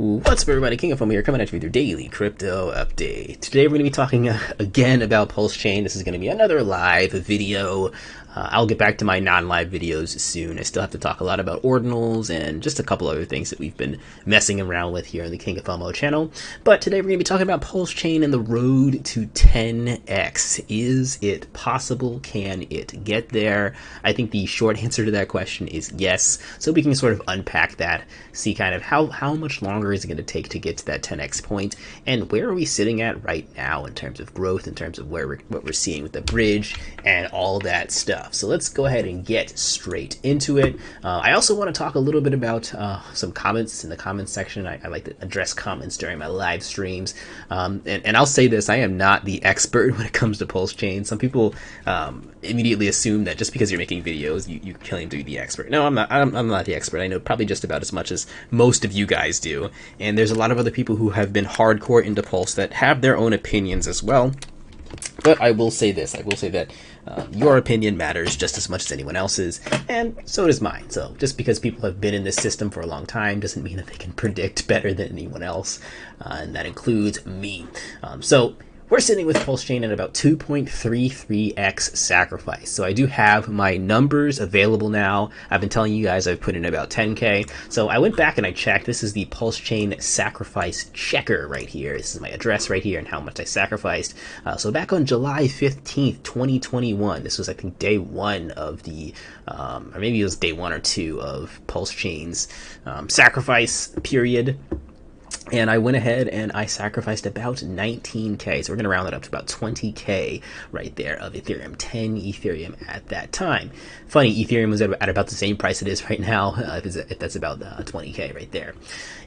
What's up, everybody? King of Fomo here, coming at you with your daily crypto update. Today we're going to be talking again about Pulsechain. This is going to be another live video. I'll get back to my non-live videos soon. I still have to talk a lot about Ordinals and just a couple other things that we've been messing around with here on the King of Fomo channel. But today we're going to be talking about Pulsechain and the road to 10x. Is it possible? Can it get there? I think the short answer to that question is yes. So we can sort of unpack that, see kind of how much longer is it going to take to get to that 10x point, and where are we sitting at right now in terms of growth, in terms of what we're seeing with the bridge and all that stuff. So let's go ahead and get straight into it. I also want to talk a little bit about some comments in the comments section. I like to address comments during my live streams. And I'll say this, I am not the expert when it comes to Pulsechain. Some people immediately assume that just because you're making videos, you claim to be the expert. No, I'm not. I'm not the expert. I know probably just about as much as most of you guys do. And there's a lot of other people who have been hardcore into Pulse that have their own opinions as well. But I will say this, I will say that your opinion matters just as much as anyone else's, and so does mine. So just because people have been in this system for a long time doesn't mean that they can predict better than anyone else, and that includes me. So we're sitting with Pulsechain at about 2.33x sacrifice. So I do have my numbers available now. I've been telling you guys I've put in about 10K. So I went back and I checked. This is the Pulsechain sacrifice checker right here. This is my address right here and how much I sacrificed. So back on July 15th, 2021, this was, I think, day one of the, or maybe it was day 1 or 2 of Pulsechain's sacrifice period. And I went ahead and I sacrificed about 19K. So we're going to round that up to about 20K right there of Ethereum, 10 Ethereum at that time. Funny, Ethereum was at about the same price it is right now, if that's about 20K right there.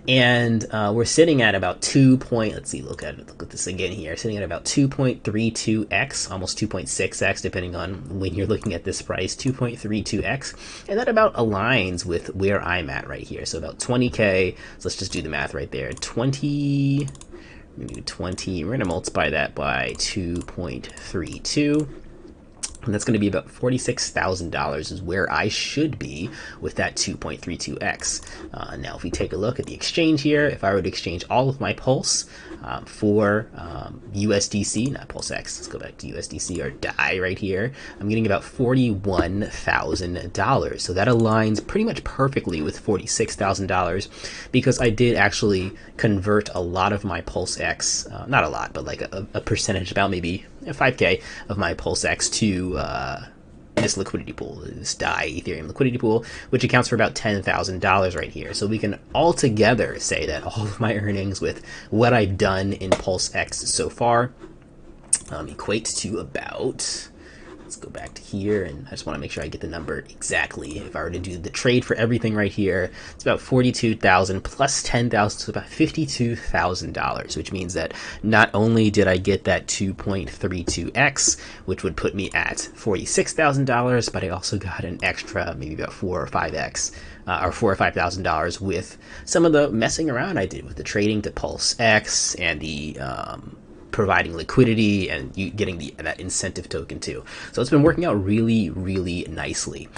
And we're sitting at about look at this again here, sitting at about 2.32x, almost 2.6x, depending on when you're looking at this price, 2.32x. And that about aligns with where I'm at right here. So about 20K. So let's just do the math right there. 20, we're going to multiply that by 2.32. And that's going to be about $46,000 is where I should be with that 2.32x. Now, if we take a look at the exchange here, if I were to exchange all of my Pulse for USDC, not PulseX, let's go back to USDC or DAI right here, I'm getting about $41,000. So that aligns pretty much perfectly with $46,000 because I did actually convert a lot of my PulseX, not a lot, but like a percentage, about maybe 5K of my PulseX to this liquidity pool, this DAI Ethereum liquidity pool, which accounts for about $10,000 right here. So we can altogether say that all of my earnings with what I've done in PulseX so far equate to about, let's go back to here, and I just want to make sure I get the number exactly. If I were to do the trade for everything right here, it's about 42,000 plus 10,000, so about $52,000, which means that not only did I get that 2.32x, which would put me at $46,000, but I also got an extra maybe about 4 or 5x. Or $4,000 or $5,000 with some of the messing around I did with the trading to PulseX and the providing liquidity and you getting that incentive token too. So it's been working out really, really nicely.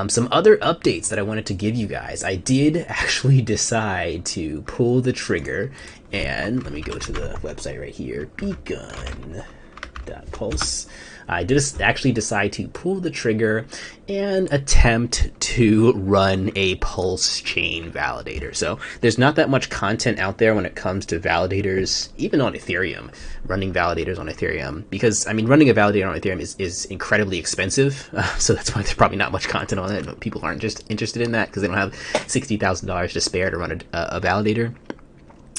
Some other updates that I wanted to give you guys. I did actually decide to pull the trigger, and let me go to the website right here, beacon.pulse. I did actually decide to pull the trigger and attempt to run a Pulsechain validator. So there's not that much content out there when it comes to validators, even on Ethereum, running validators on Ethereum, because I mean, running a validator on Ethereum is incredibly expensive. So that's why there's probably not much content on it, but people aren't just interested in that because they don't have $60,000 to spare to run a validator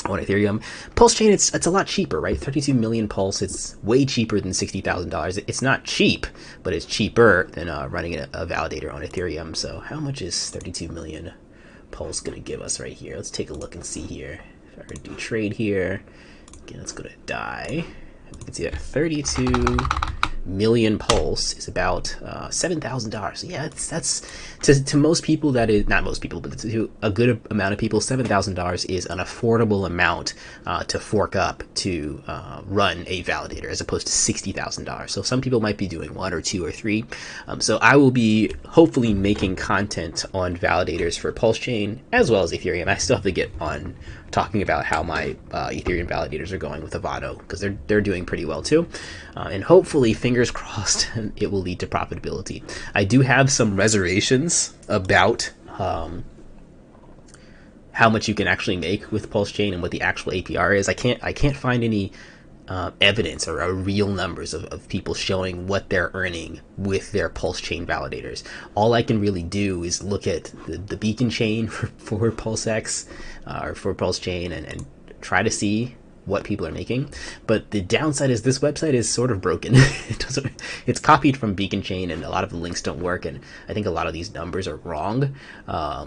on Ethereum. Pulsechain, it's a lot cheaper, right? 32 million Pulse, it's way cheaper than $60,000. It's not cheap, but it's cheaper than running a validator on Ethereum. So how much is 32 million Pulse going to give us right here? Let's take a look and see here. If I were to do trade here, again, let's go to DAI. We can see that 32 million pulse is about $7,000. So yeah, that's to most people, that is not most people, but to a good amount of people, $7,000 is an affordable amount to fork up to run a validator, as opposed to $60,000. So some people might be doing 1 or 2 or 3. So I will be hopefully making content on validators for Pulsechain as well as Ethereum. I still have to get on talking about how my Ethereum validators are going with Avado, because they're doing pretty well too, and hopefully, fingers crossed, it will lead to profitability. I do have some reservations about how much you can actually make with Pulsechain and what the actual APR is. I can't find any evidence or real numbers of people showing what they're earning with their Pulsechain validators. All I can really do is look at the beacon chain for PulseX or for Pulsechain and try to see what people are making. But the downside is this website is sort of broken. It's copied from Beacon Chain, and a lot of the links don't work, and I think a lot of these numbers are wrong.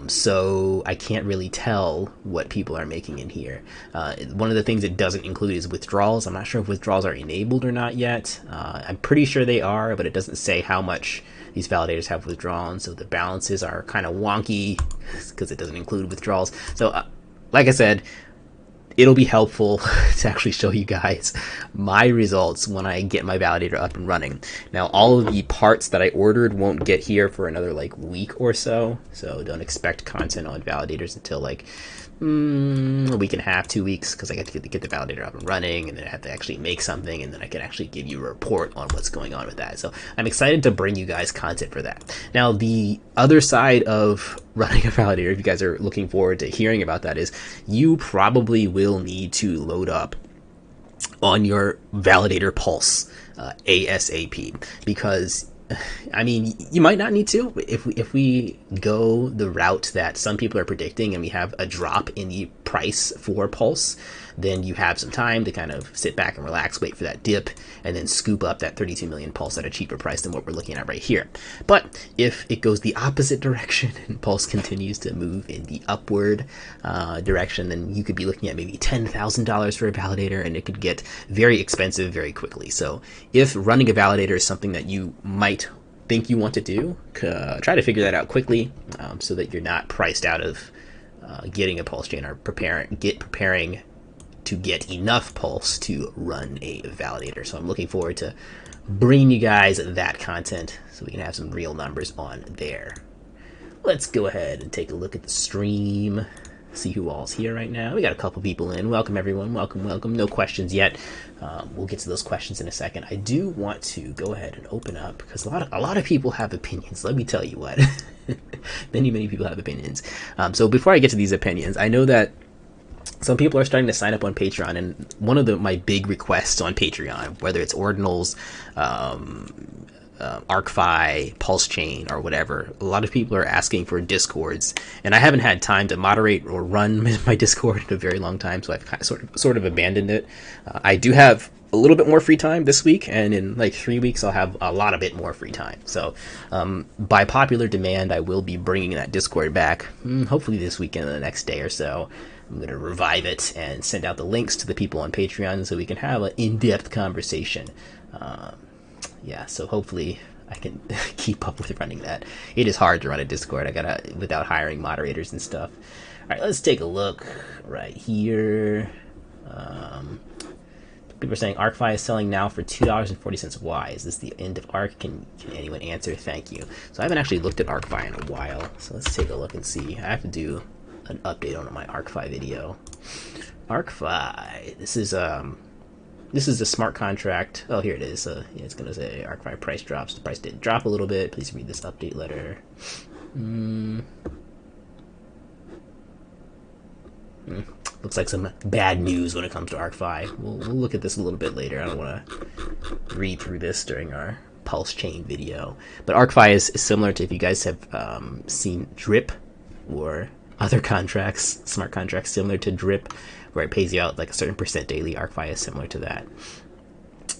So I can't really tell what people are making in here. One of the things it doesn't include is withdrawals. I'm not sure if withdrawals are enabled or not yet. I'm pretty sure they are, but it doesn't say how much these validators have withdrawn, so the balances are kind of wonky because it doesn't include withdrawals. So like I said, it'll be helpful to actually show you guys my results when I get my validator up and running. Now, all of the parts that I ordered won't get here for another like week or so, so don't expect content on validators until like a week and a half, 2 weeks, because I got to get the validator up and running, and then I have to actually make something, and then I can actually give you a report on what's going on with that. So I'm excited to bring you guys content for that. Now, the other side of running a validator, if you guys are looking forward to hearing about that, is you probably will need to load up on your validator Pulse ASAP, because I mean, you might not need to. If we go the route that some people are predicting and we have a drop in the price for Pulse, then you have some time to kind of sit back and relax, wait for that dip, and then scoop up that 32 million Pulse at a cheaper price than what we're looking at right here. But if it goes the opposite direction and Pulse continues to move in the upward direction, then you could be looking at maybe $10,000 for a validator, and it could get very expensive very quickly. So if running a validator is something that you might think you want to do, try to figure that out quickly, so that you're not priced out of getting a Pulsechain, or preparing to get enough Pulse to run a validator. So I'm looking forward to bringing you guys that content so we can have some real numbers on there. Let's go ahead and take a look at the stream, see who all's here right now. We got a couple people in. Welcome everyone, welcome. No questions yet. We'll get to those questions in a second. I do want to go ahead and open up, because a lot of people have opinions. Let me tell you what. many people have opinions. So before I get to these opinions, I know that some people are starting to sign up on Patreon, and one of my big requests on Patreon, whether it's Ordinals, ArcFi, Pulsechain, or whatever, a lot of people are asking for Discords, and I haven't had time to moderate or run my Discord in a very long time, so I've kind of sort of abandoned it. I do have a little bit more free time this week, and in like 3 weeks I'll have a lot of bit more free time. So by popular demand, I will be bringing that Discord back, hopefully this weekend or the next day or so. I'm going to revive it and send out the links to the people on Patreon so we can have an in-depth conversation. Yeah, so hopefully I can keep up with running that. It is hard to run a Discord. Without hiring moderators and stuff. All right, let's take a look right here. People are saying ArcFi is selling now for $2.40. Why? Is this the end of Arc? Can anyone answer? Thank you. So I haven't actually looked at ArcFi in a while, so let's take a look and see. I have to do an update on my ArcFi video. ArcFi. This is a smart contract. Oh, here it is. Yeah, it's gonna say ArcFi price drops. The price did drop a little bit. Please read this update letter. Looks like some bad news when it comes to ArcFi. We'll look at this a little bit later. I don't want to read through this during our Pulsechain video. But ArcFi is similar to, if you guys have seen Drip or other contracts, smart contracts similar to Drip, where it pays you out like a certain percent daily. ArcFi is similar to that.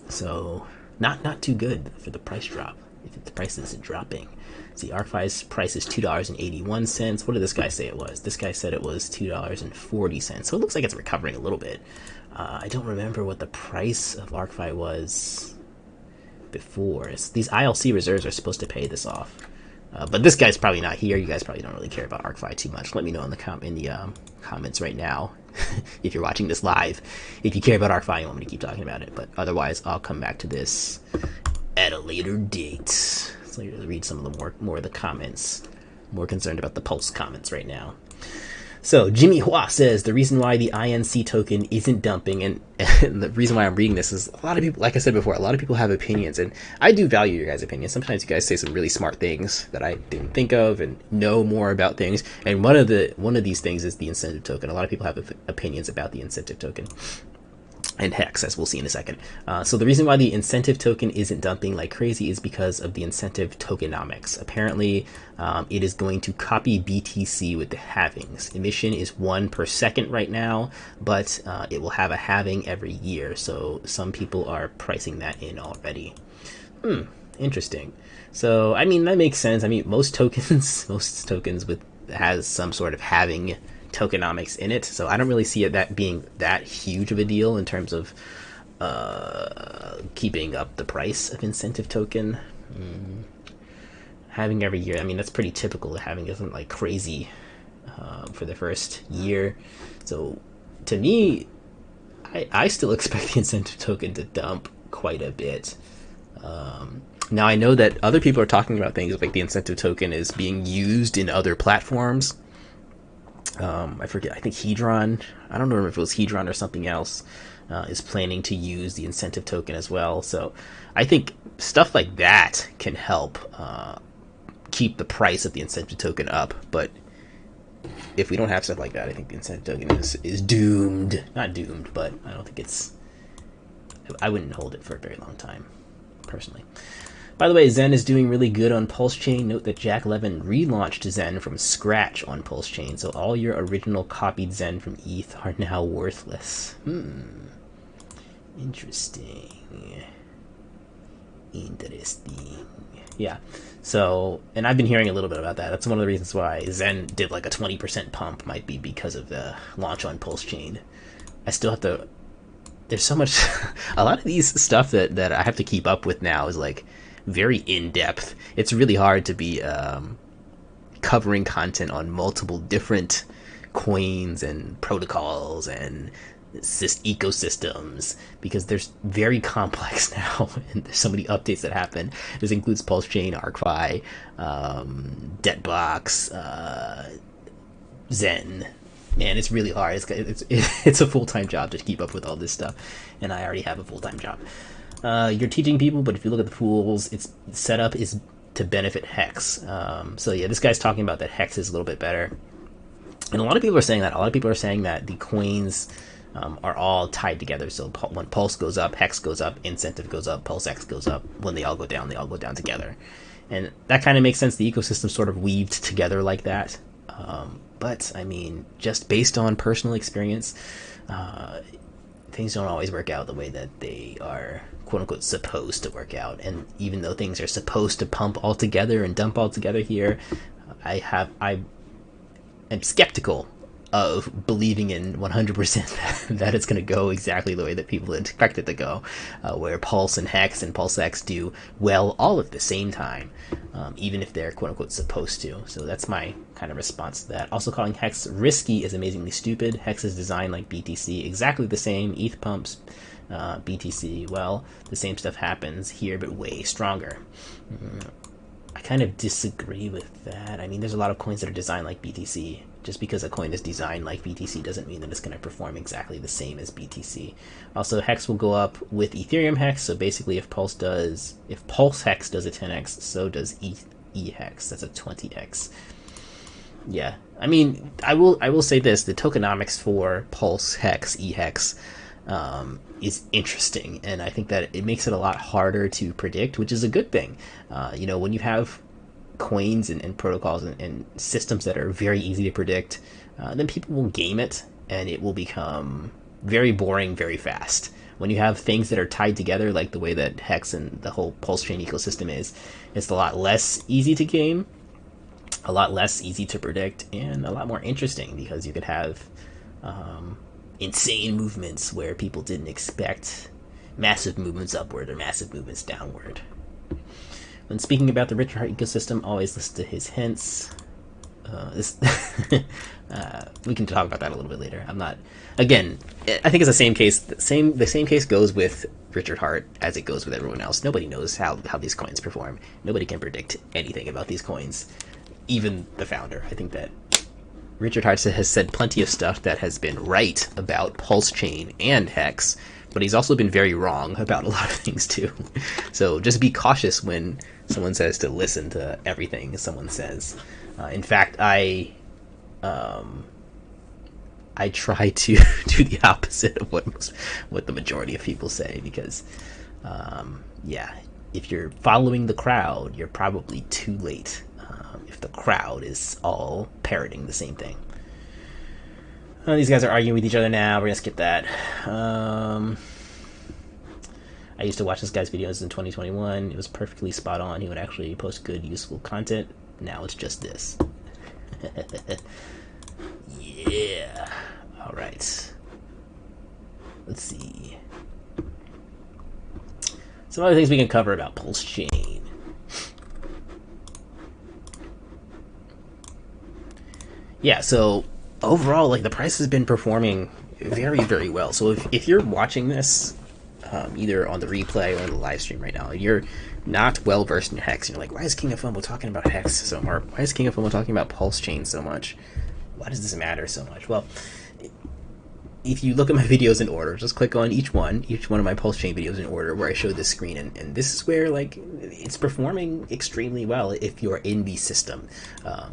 So not too good for the price drop. If the price is dropping. See, ArcFi's price is $2.81. What did this guy say it was? This guy said it was $2.40. So it looks like it's recovering a little bit. I don't remember what the price of ArcFi was before. These ILC reserves are supposed to pay this off. But this guy's probably not here. You guys probably don't really care about ArcFi too much. Let me know in the comments right now if you're watching this live. If you care about ArcFi, you want me to keep talking about it. But otherwise, I'll come back to this at a later date. So let's read some of the more of the comments. More concerned about the Pulse comments right now. So Jimmy Hua says the reason why the INC token isn't dumping, and the reason why I'm reading this is a lot of people, like I said before, a lot of people have opinions, and I do value your guys' opinions. Sometimes you guys say some really smart things that I didn't think of and know more about things. And one of these things is the incentive token. A lot of people have opinions about the incentive token and Hex, as we'll see in a second. So the reason why the incentive token isn't dumping like crazy is because of the incentive tokenomics. Apparently, it is going to copy BTC with the halvings. Emission is 1 per second right now, but it will have a halving every year. So some people are pricing that in already. Interesting. So, I mean, that makes sense. I mean, most tokens has some sort of halving tokenomics in it, so I don't really see it that being that huge of a deal in terms of keeping up the price of incentive token. Having every year, I mean, that's pretty typical. Having isn't like crazy for the first year, so to me, I still expect the incentive token to dump quite a bit. Now I know that other people are talking about things like the incentive token is being used in other platforms. I forget, I think Hedron, I don't know if it was Hedron or something else, is planning to use the incentive token as well. So I think stuff like that can help keep the price of the incentive token up. But if we don't have stuff like that, I think the incentive token is doomed. Not doomed, but I don't think I wouldn't hold it for a very long time, personally. By the way, Zen is doing really good on Pulsechain. Note that Jack Levin relaunched Zen from scratch on Pulsechain, so all your original copied Zen from ETH are now worthless. Interesting. Yeah, so, and I've been hearing a little bit about that. That's one of the reasons why Zen did like a 20% pump, might be because of the launch on Pulsechain. I still have to, there's so much, a lot of these stuff that I have to keep up with now is like very in-depth. It's really hard to be covering content on multiple different coins and protocols and ecosystems, because there's very complex now, and there's so many updates that happen. This includes Pulsechain, ArcFi, Debtbox, Zen. Man, it's really hard. It's a full-time job to keep up with all this stuff, and I already have a full-time job. You're teaching people, but if you look at the pools, its setup is to benefit Hex. So yeah, this guy's talking about that Hex is a little bit better. And a lot of people are saying that. A lot of people are saying that the coins are all tied together. So when Pulse goes up, Hex goes up, Incentive goes up, Pulse X goes up. When they all go down together. And that kind of makes sense. The ecosystem sort of weaved together like that. But, I mean, just based on personal experience, things don't always work out the way that they are, quote-unquote, supposed to work out. And even though things are supposed to pump all together and dump all together here, I am skeptical of believing in 100% that it's going to go exactly the way that people expect it to go, where Pulse and Hex and Pulse X do well all at the same time, even if they're quote-unquote supposed to. So that's my kind of response to that. Also, calling Hex risky is amazingly stupid. Hex is designed like BTC, exactly the same. ETH pumps BTC. Well, the same stuff happens here, but way stronger. I kind of disagree with that. I mean, there's a lot of coins that are designed like BTC. Just because a coin is designed like BTC doesn't mean that it's going to perform exactly the same as BTC. Also, Hex will go up with Ethereum Hex. So basically, if Pulse Hex does a 10x, so does E Hex. That's a 20x. Yeah, I mean, I will say this: the tokenomics for Pulse Hex, E Hex, is interesting, and I think that it makes it a lot harder to predict, which is a good thing. You know, when you have coins and protocols and systems that are very easy to predict, then people will game it, and it will become very boring very fast. When you have things that are tied together, like the way that Hex and the whole Pulsechain ecosystem is, it's a lot less easy to game, a lot less easy to predict, and a lot more interesting, because you could have insane movements where people didn't expect massive movements upward or massive movements downward. When speaking about the Richard Heart ecosystem, always listen to his hints. We can talk about that a little bit later. I'm not. Again, I think it's the same case. The same case goes with Richard Heart as it goes with everyone else. Nobody knows how these coins perform. Nobody can predict anything about these coins, even the founder. I think that Richard Heart has said plenty of stuff that has been right about Pulsechain and Hex, but he's also been very wrong about a lot of things too. So just be cautious when someone says to listen to everything someone says. In fact, I try to do the opposite of what the majority of people say, because yeah, if you're following the crowd, you're probably too late. If the crowd is all parroting the same thing. These guys are arguing with each other now. We're gonna skip that. I used to watch this guy's videos in 2021. It was perfectly spot on. He would actually post good, useful content. Now it's just this. Yeah. All right. Let's see. Some other things we can cover about Pulsechain. Yeah, so overall, like, the price has been performing very, very well. So if you're watching this, either on the replay or the live stream right now, you're not well versed in Hex, you're like, why is King of Fomo talking about Hex so much? Why is King of Fomo talking about Pulsechain so much? Why does this matter so much? Well, if you look at my videos in order, just click on each one of my Pulsechain videos in order where I show this screen, and this is where, like, it's performing extremely well if you're in the system.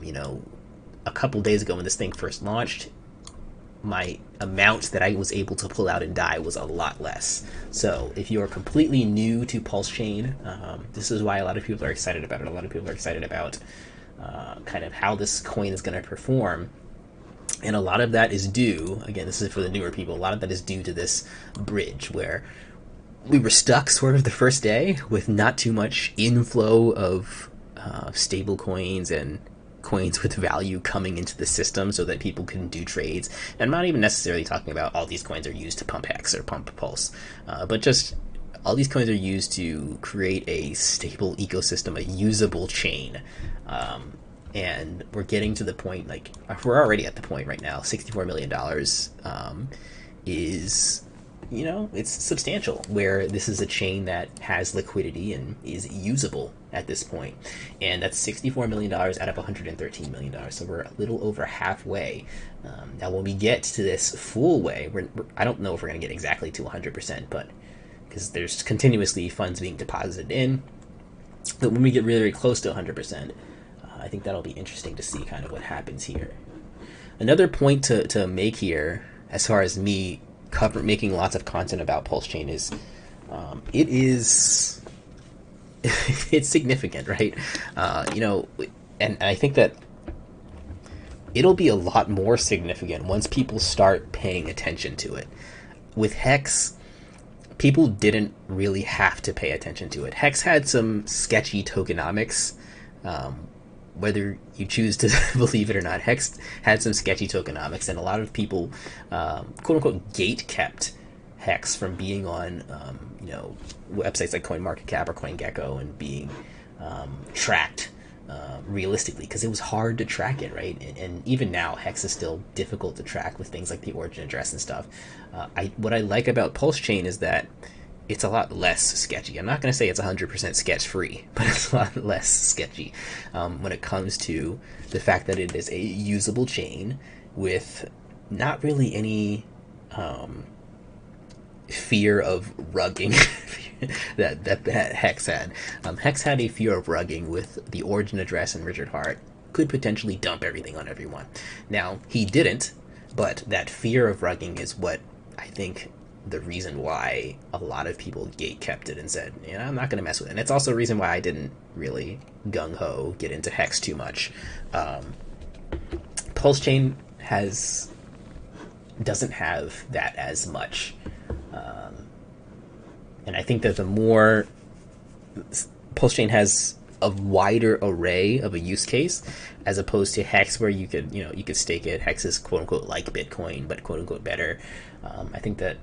You know, a couple days ago when this thing first launched, my amount that I was able to pull out and DAI was a lot less. So if you're completely new to Pulsechain, this is why a lot of people are excited about it. A lot of people are excited about kind of how this coin is going to perform. And a lot of that is due, again, this is for the newer people, a lot of that is due to this bridge where we were stuck sort of the first day with not too much inflow of stable coins and coins with value coming into the system so that people can do trades. And I'm not even necessarily talking about all these coins are used to pump Hex or pump Pulse, but just all these coins are used to create a stable ecosystem, a usable chain. And we're getting to the point, like, we're already at the point right now, $64 million is, you know, it's substantial, where this is a chain that has liquidity and is usable at this point. And that's $64 million out of $113 million. So we're a little over halfway. Now, when we get to this full way, I don't know if we're going to get exactly to 100%, but because there's continuously funds being deposited in. But when we get really, really close to 100%, I think that'll be interesting to see kind of what happens here. Another point to make here, as far as me making lots of content about Pulsechain, is it's significant, right? You know, and I think that it'll be a lot more significant once people start paying attention to it. With Hex, people didn't really have to pay attention to it. Hex had some sketchy tokenomics. Whether you choose to believe it or not, Hex had some sketchy tokenomics, and a lot of people, quote-unquote, gate-kept Hex from being on, you know, websites like CoinMarketCap or CoinGecko and being tracked realistically, because it was hard to track it, right? And even now, Hex is still difficult to track with things like the origin address and stuff. What I like about Pulsechain is that it's a lot less sketchy. I'm not going to say it's 100% sketch-free, but it's a lot less sketchy when it comes to the fact that it is a usable chain with not really any fear of rugging that Hex had. Hex had a fear of rugging with the origin address, and Richard Heart could potentially dump everything on everyone. Now, he didn't, but that fear of rugging is what I think the reason why a lot of people gate-kept it and said, you know, I'm not going to mess with it. And it's also a reason why I didn't really gung-ho get into Hex too much. Pulsechain doesn't have that as much. And I think that the more Pulsechain has a wider array of a use case, as opposed to Hex, where you could stake it. Hex is quote unquote like Bitcoin, but quote unquote better. I think that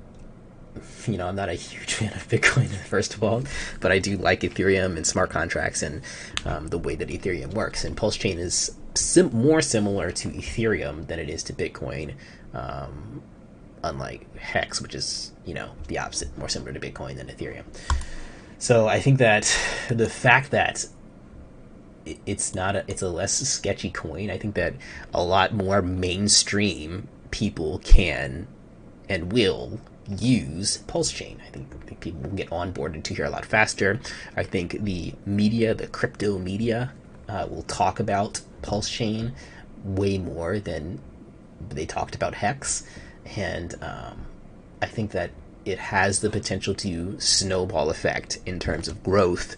I'm not a huge fan of Bitcoin, first of all, but I do like Ethereum and smart contracts and the way that Ethereum works. And Pulsechain is more similar to Ethereum than it is to Bitcoin, unlike Hex, which is, the opposite, more similar to Bitcoin than Ethereum. So I think that the fact that it's a less sketchy coin, I think that a lot more mainstream people can and will use Pulsechain. I think people will get onboarded to here a lot faster. I think the media, the crypto media, will talk about Pulsechain way more than they talked about Hex, and I think that it has the potential to snowball effect in terms of growth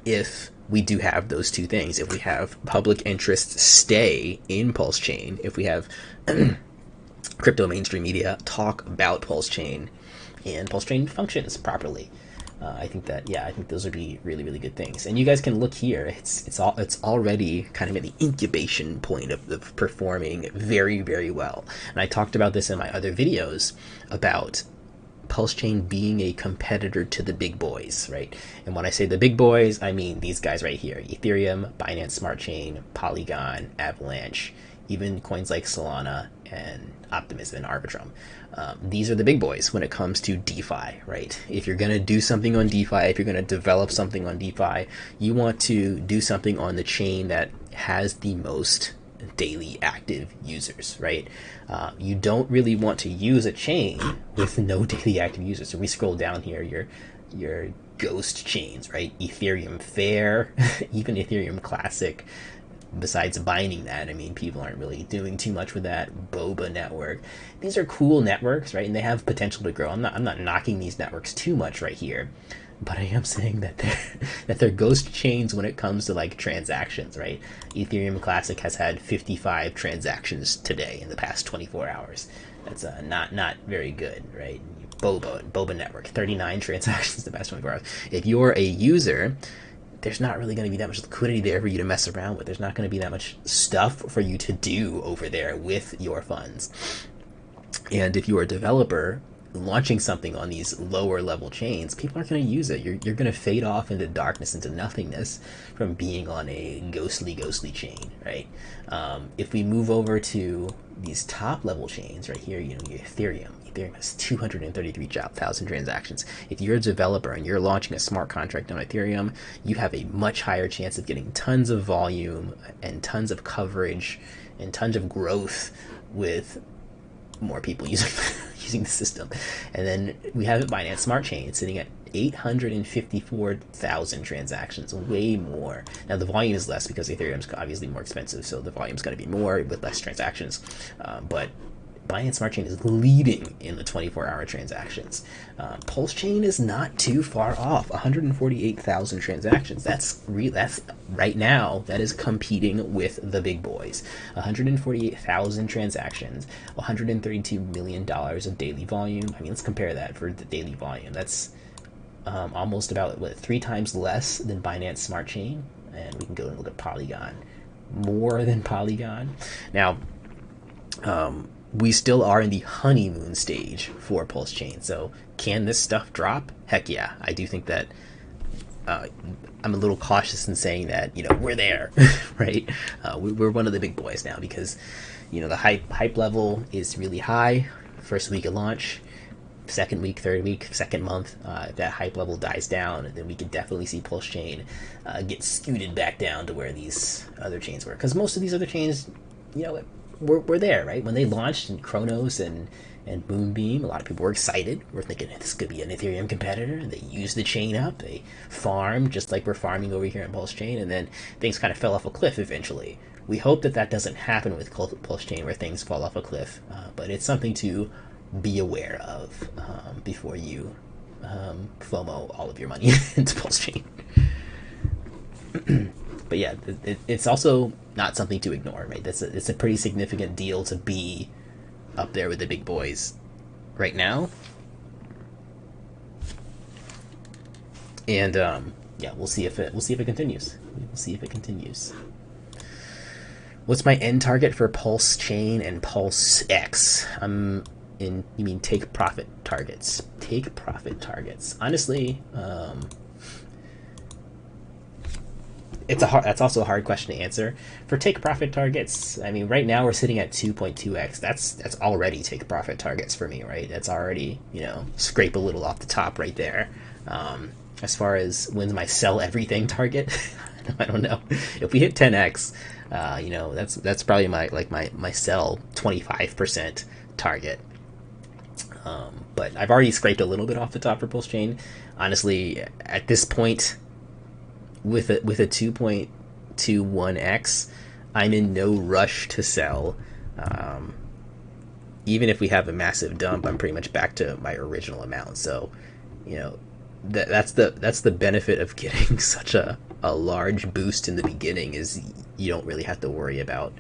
if we do have those two things. If we have public interest stay in Pulsechain, if we have crypto mainstream media talk about Pulsechain, and Pulsechain functions properly, I think those would be really, really good things. And you guys can look here; it's already kind of at the incubation point of performing very, very well. And I talked about this in my other videos about Pulsechain being a competitor to the big boys, right? And when I say the big boys, I mean these guys right here: Ethereum, Binance Smart Chain, Polygon, Avalanche, even coins like Solana and Optimism and Arbitrum. These are the big boys when it comes to DeFi, right? If you're going to do something on DeFi, if you're going to develop something on DeFi, you want to do something on the chain that has the most daily active users, right? You don't really want to use a chain with no daily active users. So we scroll down here, your ghost chains, right? Ethereum Fair, even Ethereum Classic. Besides binding that, I mean, people aren't really doing too much with that. Boba network. These are cool networks, right? And they have potential to grow. I'm not knocking these networks too much right here, but I am saying that they're ghost chains when it comes to like transactions, right? Ethereum Classic has had 55 transactions today in the past 24 hours. That's not very good, right? Boba network, 39 transactions in the past 24 hours. If you're a user, there's not really going to be that much liquidity there for you to mess around with. There's not going to be that much stuff for you to do over there with your funds. And if you're a developer launching something on these lower level chains, people aren't going to use it. You're going to fade off into darkness, into nothingness from being on a ghostly chain, right? If we move over to these top level chains right here, your Ethereum has 233,000 transactions. If you're a developer and you're launching a smart contract on Ethereum, you have a much higher chance of getting tons of volume and tons of coverage and tons of growth with more people using the system. And then we have Binance Smart Chain sitting at 854,000 transactions, way more. Now the volume is less because Ethereum's obviously more expensive, so the volume's going to be more with less transactions. But Binance Smart Chain is leading in the 24-hour transactions. Pulsechain is not too far off, 148,000 transactions. That's right now, that is competing with the big boys. 148,000 transactions, $132 million of daily volume. I mean, let's compare that for the daily volume. That's almost about 3 times less than Binance Smart Chain. And we can go and look at Polygon. More than Polygon. Now, we still are in the honeymoon stage for Pulsechain. So can this stuff drop? Heck yeah. I do think that I'm a little cautious in saying that, we're there, right? We're one of the big boys now because, the hype level is really high. First week of launch, second week, third week, second month, if that hype level dies down, then we could definitely see Pulsechain get scooted back down to where these other chains were. Because most of these other chains, we're there, right? When they launched in Chronos and Moonbeam, a lot of people were excited. We're thinking this could be an Ethereum competitor. They used the chain up. They farmed just like we're farming over here in Pulsechain, and then things kind of fell off a cliff eventually. We hope that doesn't happen with Pulsechain where things fall off a cliff, but it's something to be aware of before you FOMO all of your money into Pulsechain. But yeah, it's also not something to ignore, right? It's a pretty significant deal to be up there with the big boys right now. And we'll see if it continues. We'll see if it continues. What's my end target for Pulsechain and PulseX? I'm you mean take profit targets? Take profit targets. Honestly, that's also a hard question to answer. For take profit targets, I mean, right now we're sitting at 2.2x. That's already take profit targets for me, right? That's already, scrape a little off the top right there. As far as when's my sell everything target, I don't know. If we hit 10x, that's probably my sell 25% target. But I've already scraped a little bit off the top for Pulsechain. Honestly, at this point, with a 2.21x, I'm in no rush to sell. Even if we have a massive dump, I'm pretty much back to my original amount. So, that's the benefit of getting such a large boost in the beginning, is you don't really have to worry about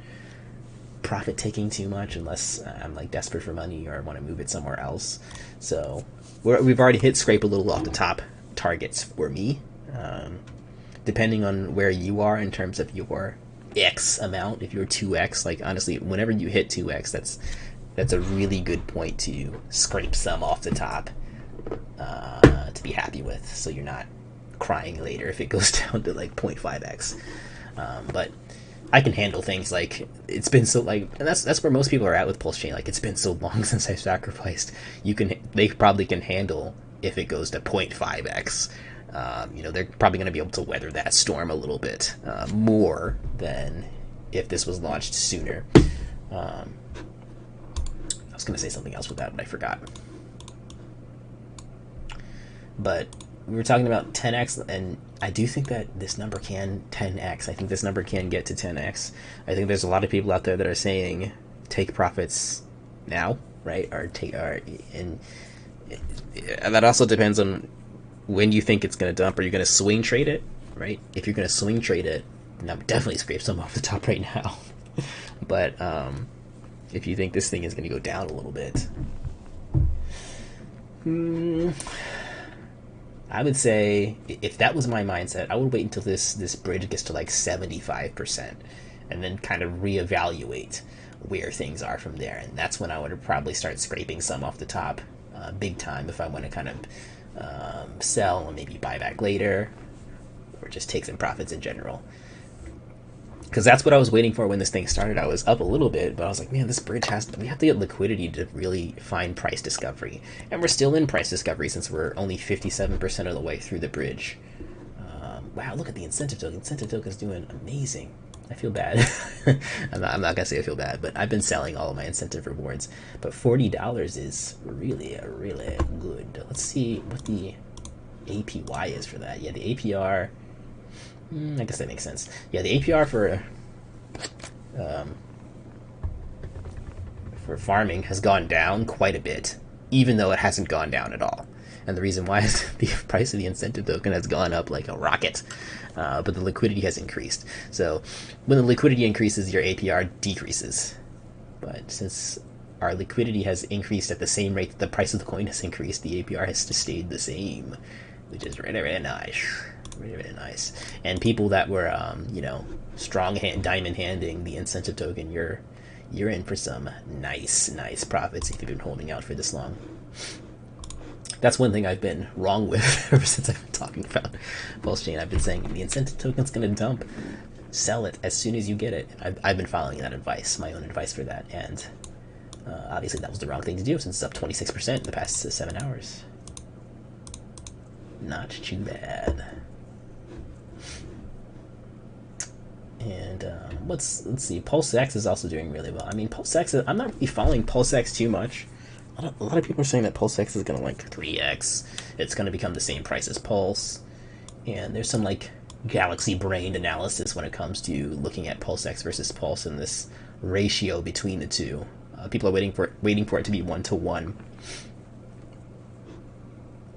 profit taking too much unless I'm like desperate for money or I want to move it somewhere else. So we've already hit scrape a little off the top targets for me. Depending on where you are in terms of your X amount, if you're 2x, like honestly, whenever you hit 2x, that's a really good point to scrape some off the top to be happy with, so you're not crying later if it goes down to like 0.5x. But I can handle things like, it's been so and that's where most people are at with Pulsechain. Like, it's been so long since I sacrificed. They probably can handle if it goes to 0.5x. They're probably going to be able to weather that storm a little bit more than if this was launched sooner. I was going to say something else with that, but I forgot. But we were talking about 10x, and I do think that this number can 10x. I think this number can get to 10x. I think there's a lot of people out there that are saying take profits now, right? And that also depends on when you think it's going to dump. Are you going to swing trade it, right? If you're going to swing trade it, then I would definitely scrape some off the top right now. But if you think this thing is going to go down a little bit, I would say, if that was my mindset, I would wait until this bridge gets to like 75% and then kind of reevaluate where things are from there. And that's when I would probably start scraping some off the top big time, if I want to kind of sell and maybe buy back later, or just take some profits in general. Because that's what I was waiting for when this thing started. I was up a little bit, but I was like, man, this bridge we have to get liquidity to really find price discovery. And we're still in price discovery since we're only 57% of the way through the bridge. Wow, look at the incentive token. Incentive token is doing amazing. I feel bad. I'm not going to say I feel bad, but I've been selling all of my incentive rewards. But $40 is really, really good. Let's see what the APY is for that. Yeah, the APR... I guess that makes sense. Yeah, the APR for farming has gone down quite a bit, even though it hasn't gone down at all. And the reason why is the price of the incentive token has gone up like a rocket, but the liquidity has increased. So when the liquidity increases, your APR decreases. But since our liquidity has increased at the same rate that the price of the coin has increased, the APR has stayed the same, which is really, really nice. Really, really nice. And people that were, strong diamond handing the incentive token, you're in for some nice profits if you've been holding out for this long. That's one thing I've been wrong with ever since I've been talking about Pulsechain. I've been saying the incentive token's going to dump. Sell it as soon as you get it. I've been following that advice, my own advice for that, and obviously that was the wrong thing to do since it's up 26% in the past 7 hours. Not too bad. And let's see, PulseX is also doing really well. I mean, PulseX, I'm not really following PulseX too much. A lot of people are saying that PulseX is going to like 3x. It's going to become the same price as Pulse. And there's some like galaxy brained analysis when it comes to looking at PulseX versus Pulse and this ratio between the two. People are waiting for it to be 1-to-1.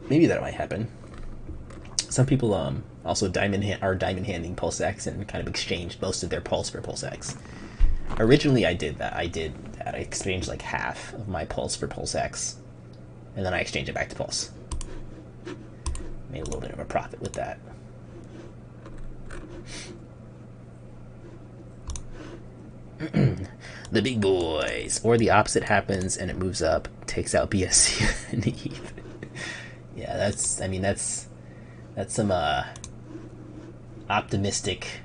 Maybe that might happen. Some people also are diamond handing PulseX and kind of exchanged most of their Pulse for PulseX. Originally, I did that. I exchanged like half of my Pulse for PulseX, and then I exchanged it back to Pulse. Made a little bit of a profit with that. The big boys. Or the opposite happens and it moves up, takes out BSC and ETH. Yeah, that's some optimistic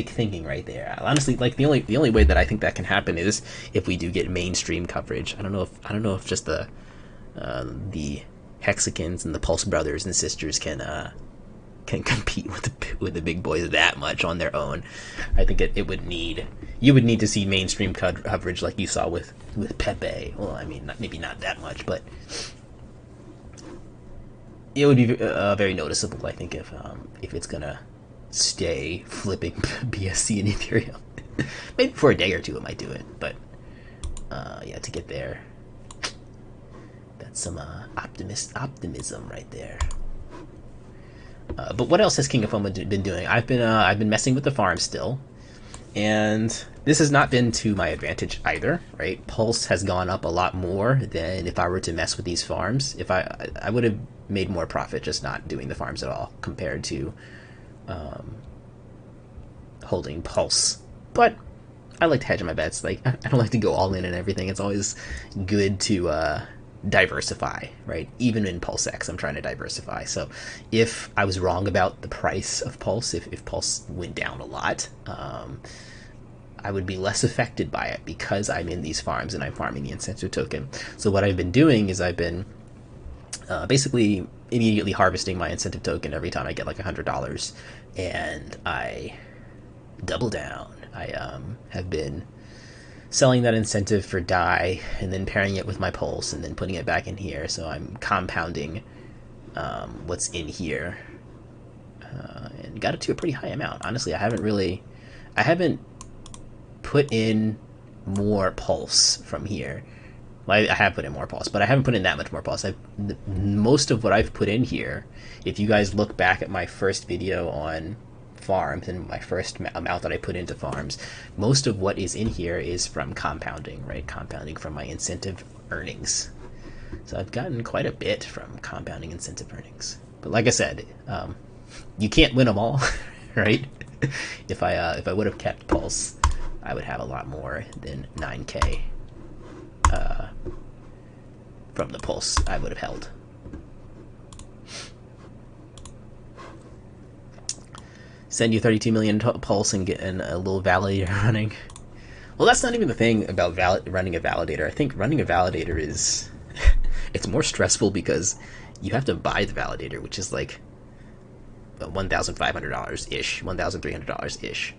thinking right there. Honestly, like the only way that I think that can happen is if we do get mainstream coverage. I don't know if just the Hexicans and the Pulse brothers and sisters can compete with the big boys that much on their own. I think you would need to see mainstream coverage like you saw with Pepe. Well, I mean, maybe not that much, but it would be very noticeable. I think if it's gonna stay flipping BSC and Ethereum, maybe for a day or two it might do it, but yeah, to get there, that's some optimism right there. But what else has King of Fomo been doing? I've been messing with the farm still, and this has not been to my advantage either, right? Pulse has gone up a lot more than if I were to mess with these farms. If I would have made more profit just not doing the farms at all compared to holding Pulse. But I like to hedge my bets. Like, I don't like to go all in and everything. It's always good to diversify, right? Even in PulseX, I'm trying to diversify. So if I was wrong about the price of Pulse, if Pulse went down a lot, I would be less affected by it because I'm in these farms and I'm farming the incentive token. So what I've been doing is I've been basically immediately harvesting my incentive token every time I get like $100, and I double down. I have been selling that incentive for DAI and then pairing it with my Pulse and then putting it back in here. So I'm compounding what's in here and got it to a pretty high amount. Honestly, I haven't put in more Pulse from here. Well, I have put in more Pulse, but I haven't put in that much more Pulse. Most of what I've put in here, if you guys look back at my first video on farms and my first amount that I put into farms, most of what is in here is from compounding, right? Compounding from my incentive earnings. So I've gotten quite a bit from compounding incentive earnings. But like I said, you can't win them all, right? If I would have kept Pulse, I would have a lot more than 9K from the Pulse I would have held. Send you 32 million Pulse and get a little validator running. Well, that's not even the thing about running a validator. I think running a validator is it's more stressful because you have to buy the validator, which is like $1,500 ish, $1,300 ish.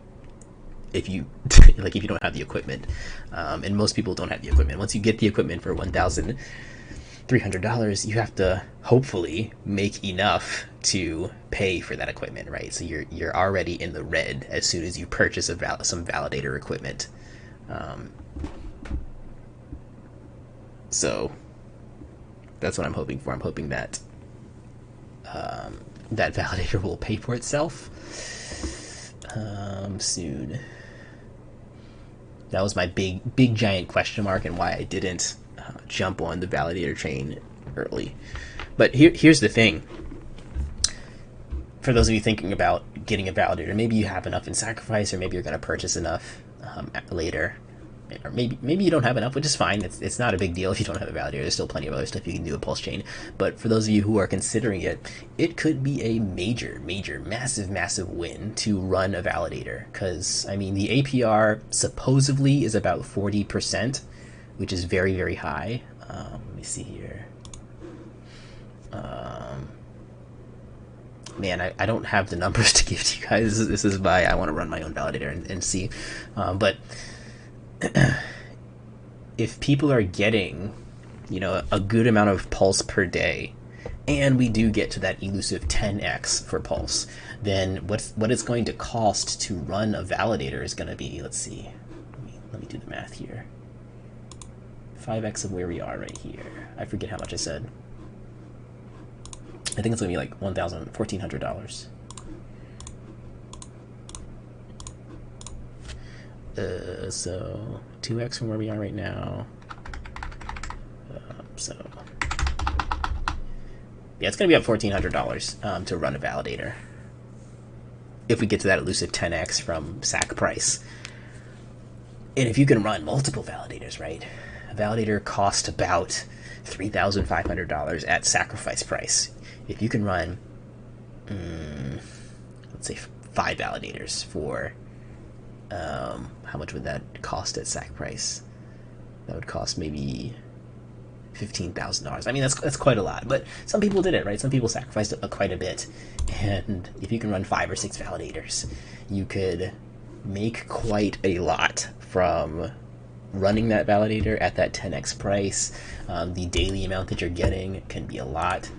If you if you don't have the equipment, and most people don't have the equipment. Once you get the equipment for $1,300, you have to hopefully make enough to pay for that equipment, right? So you're already in the red as soon as you purchase some validator equipment. So that's what I'm hoping for. I'm hoping that that validator will pay for itself soon. That was my big giant question mark and why I didn't jump on the validator train early. But here's the thing. For those of you thinking about getting a validator, maybe you have enough in Sacrifice, or maybe you're going to purchase enough later, or maybe you don't have enough, which is fine. It's not a big deal if you don't have a validator. There's still plenty of other stuff you can do with Pulsechain. But for those of you who are considering it, it could be a major, massive win to run a validator. Because, I mean, the APR supposedly is about 40%, which is very, very high. Let me see here. Man, I don't have the numbers to give to you guys. This is why I want to run my own validator and see. But if people are getting, a good amount of Pulse per day, and we do get to that elusive 10x for Pulse, then what it's going to cost to run a validator is going to be, let's see, let me do the math here. 5x of where we are right here. I forget how much I said. I think it's going to be like $1,400. So 2x from where we are right now. So yeah, it's going to be up $1,400 to run a validator if we get to that elusive 10x from sac price. And if you can run multiple validators, right? A validator costs about $3,500 at sacrifice price. If you can run, let's say 5 validators for, how much would that cost at sac price? That would cost maybe $15,000. I mean, that's quite a lot, but some people did it, right? Some people sacrificed quite a bit. And if you can run 5 or 6 validators, you could make quite a lot from running that validator at that 10x price. The daily amount that you're getting can be a lot.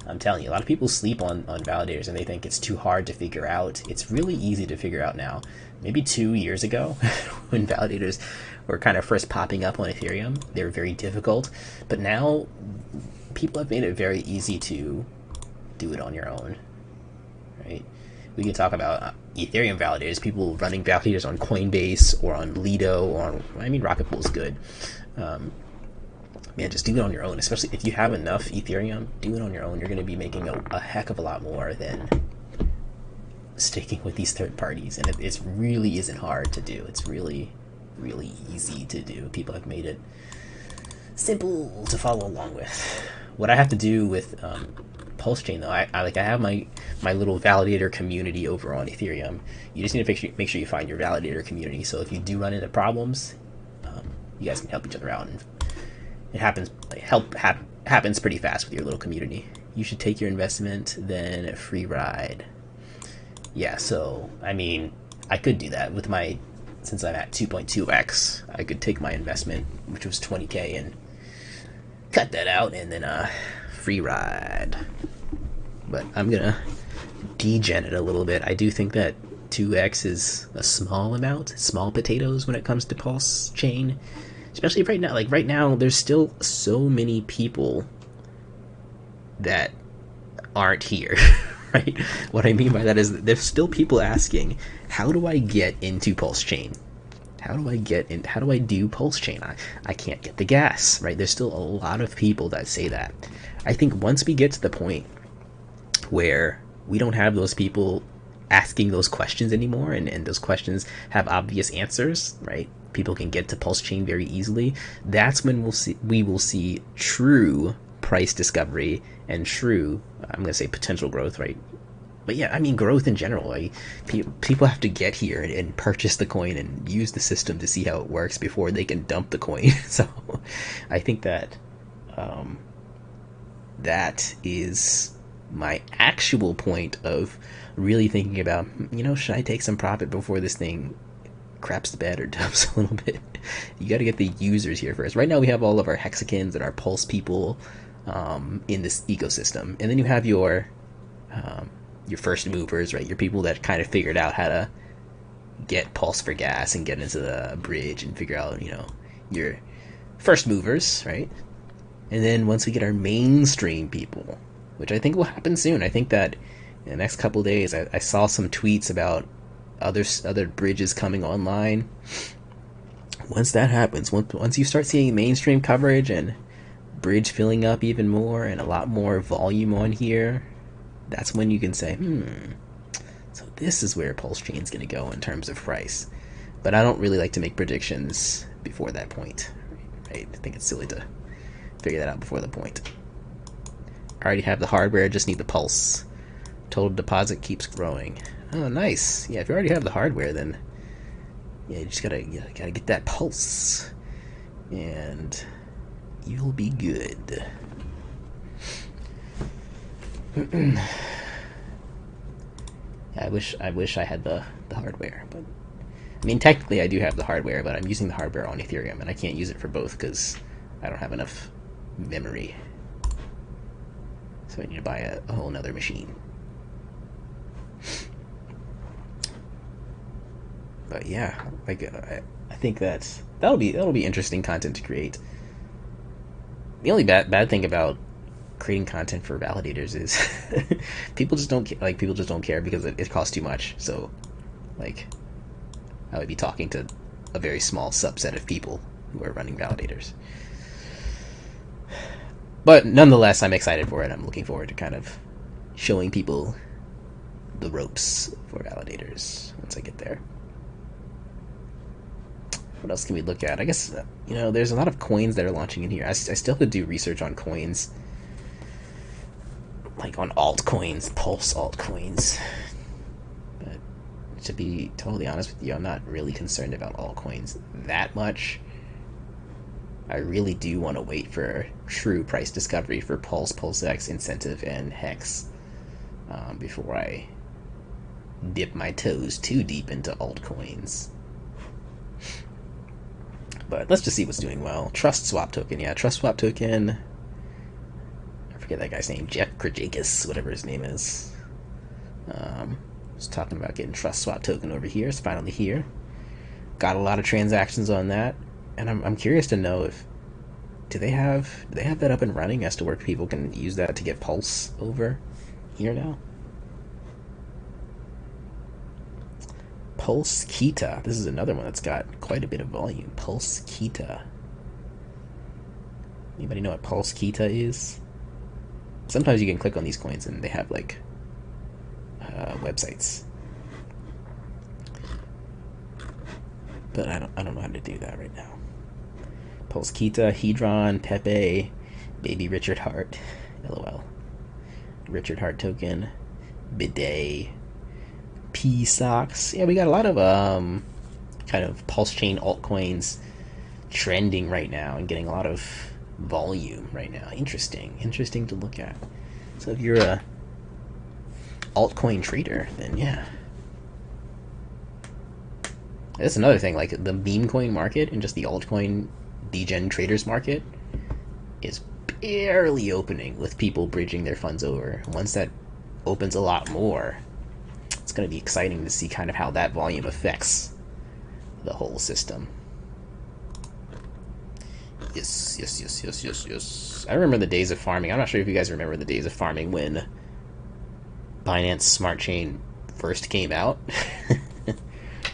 I'm telling you, a lot of people sleep on validators and they think it's too hard to figure out. It's really easy to figure out now. Maybe 2 years ago, when validators were kind of first popping up on Ethereum, they were very difficult. But now, people have made it very easy to do it on your own, right? We can talk about Ethereum validators, people running validators on Coinbase or on Lido or on, I mean, Rocket Pool is good. Man, just do it on your own, especially if you have enough Ethereum, do it on your own. You're going to be making a heck of a lot more than sticking with these third parties. And it really isn't hard to do. It's really, really easy to do. People have made it simple to follow along with. What I have to do with Pulsechain, though, I have my little validator community over on Ethereum. You just need to make sure you find your validator community. So if you do run into problems, you guys can help each other out, and it happens pretty fast with your little community. You should take your investment, then free ride. Yeah, so I mean, I could do that with my, since I'm at 2.2x, I could take my investment, which was 20K, and cut that out, and then free ride. But I'm gonna degen it a little bit. I do think that 2x is a small amount, small potatoes when it comes to Pulsechain, especially right now. Like right now, there's still so many people that aren't here. Right? What I mean by that is there's still people asking, how do I get into Pulsechain? How do I do Pulsechain? I can't get the gas, right? There's still a lot of people that say that. I think once we get to the point where we don't have those people asking those questions anymore, and those questions have obvious answers, right? People can get to Pulsechain very easily. That's when we will see true price discovery and true, I'm gonna say, potential growth, right? But yeah, I mean, growth in general. Like, people have to get here and purchase the coin and use the system to see how it works before they can dump the coin. So I think that that is my actual point of really thinking about, should I take some profit before this thing craps the bed or dumps a little bit? You got to get the users here first. Right now we have all of our hexagons and our pulse people in this ecosystem, and then you have your first movers, right? Your people that kind of figured out how to get pulse for gas and get into the bridge and figure out, your first movers, right? And then once we get our mainstream people, which I think will happen soon, I think that in the next couple of days, I saw some tweets about other bridges coming online. Once that happens, once you start seeing mainstream coverage and bridge filling up even more and a lot more volume on here, that's when you can say, so this is where Pulsechain's going to go in terms of price. But I don't really like to make predictions before that point, right? I think it's silly to figure that out before the point. I already have the hardware, just need the pulse. Total deposit keeps growing. Oh, nice. Yeah, if you already have the hardware, then yeah, you just gotta get that pulse, and you'll be good. I wish I had the hardware, but I mean, technically I do have the hardware, but I'm using the hardware on Ethereum, and I can't use it for both because I don't have enough memory. So I need to buy a whole nother machine. But yeah, like I think that'll be interesting content to create. The only bad thing about creating content for validators is people just don't care because it costs too much. So like I would be talking to a very small subset of people who are running validators. But nonetheless, I'm excited for it. I'm looking forward to kind of showing people the ropes for validators once I get there. What else can we look at? I guess, there's a lot of coins that are launching in here. I still have to do research on coins, like on altcoins, Pulse altcoins. But to be totally honest with you, I'm not really concerned about altcoins that much. I really do want to wait for true price discovery for Pulse, PulseX, Incentive, and Hex before I dip my toes too deep into altcoins. But let's just see what's doing well. Trust Swap token, yeah, Trust Swap token. I forget that guy's name, Jeff Krajakis, whatever his name is. Was talking about getting Trust Swap token over here. It's finally here. Got a lot of transactions on that, and I'm curious to know if do they have that up and running as to where people can use that to get Pulse over here now. Pulse Kita. This is another one that's got quite a bit of volume. Pulse Kita. Anybody know what Pulse Kita is? Sometimes you can click on these coins and they have like websites, but I don't know how to do that right now. Pulse Kita, Hedron, Pepe, Baby Richard Hart, LOL. Richard Hart token, Bidet, P Socks. Yeah, we got a lot of kind of pulse chain altcoins trending right now and getting a lot of volume right now. Interesting to look at. So if you're a altcoin trader, then yeah. That's another thing, like the meme coin market and just the altcoin degen traders market is barely opening with people bridging their funds over. Once that opens a lot more, it's going to be exciting to see kind of how that volume affects the whole system. Yes. I remember the days of farming. I'm not sure if you guys remember the days of farming when Binance Smart Chain first came out.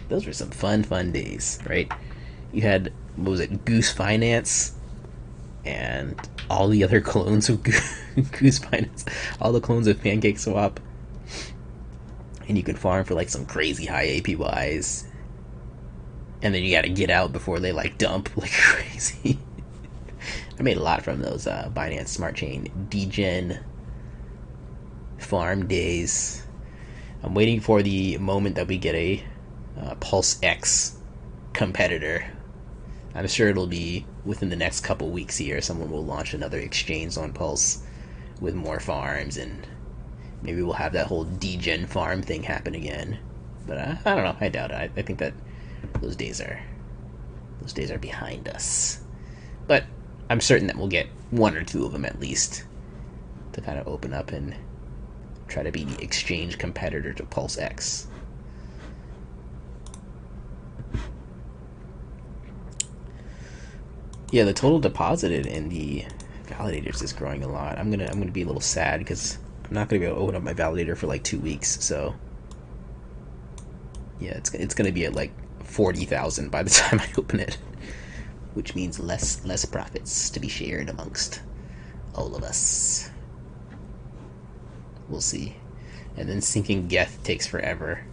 Those were some fun days, right? You had, what was it, Goose Finance and all the other clones of Goose Finance, all the clones of Pancake Swap, and you could farm for like some crazy high APYs, and then you gotta get out before they like dump like crazy. I made a lot from those Binance Smart Chain degen farm days. I'm waiting for the moment that we get a Pulse X competitor. I'm sure it'll be within the next couple weeks here. Someone will launch another exchange on Pulse with more farms, and maybe we'll have that whole degen farm thing happen again. But I don't know. I doubt it. I think that those days are behind us. But I'm certain that we'll get one or two of them at least to kind of open up and try to be the exchange competitor to Pulse X. Yeah, the total deposited in the validators is growing a lot. I'm gonna be a little sad because I'm not gonna be able to open up my validator for like 2 weeks. So yeah, it's gonna be at like 40,000 by the time I open it, which means less profits to be shared amongst all of us. We'll see. And then syncing Geth takes forever.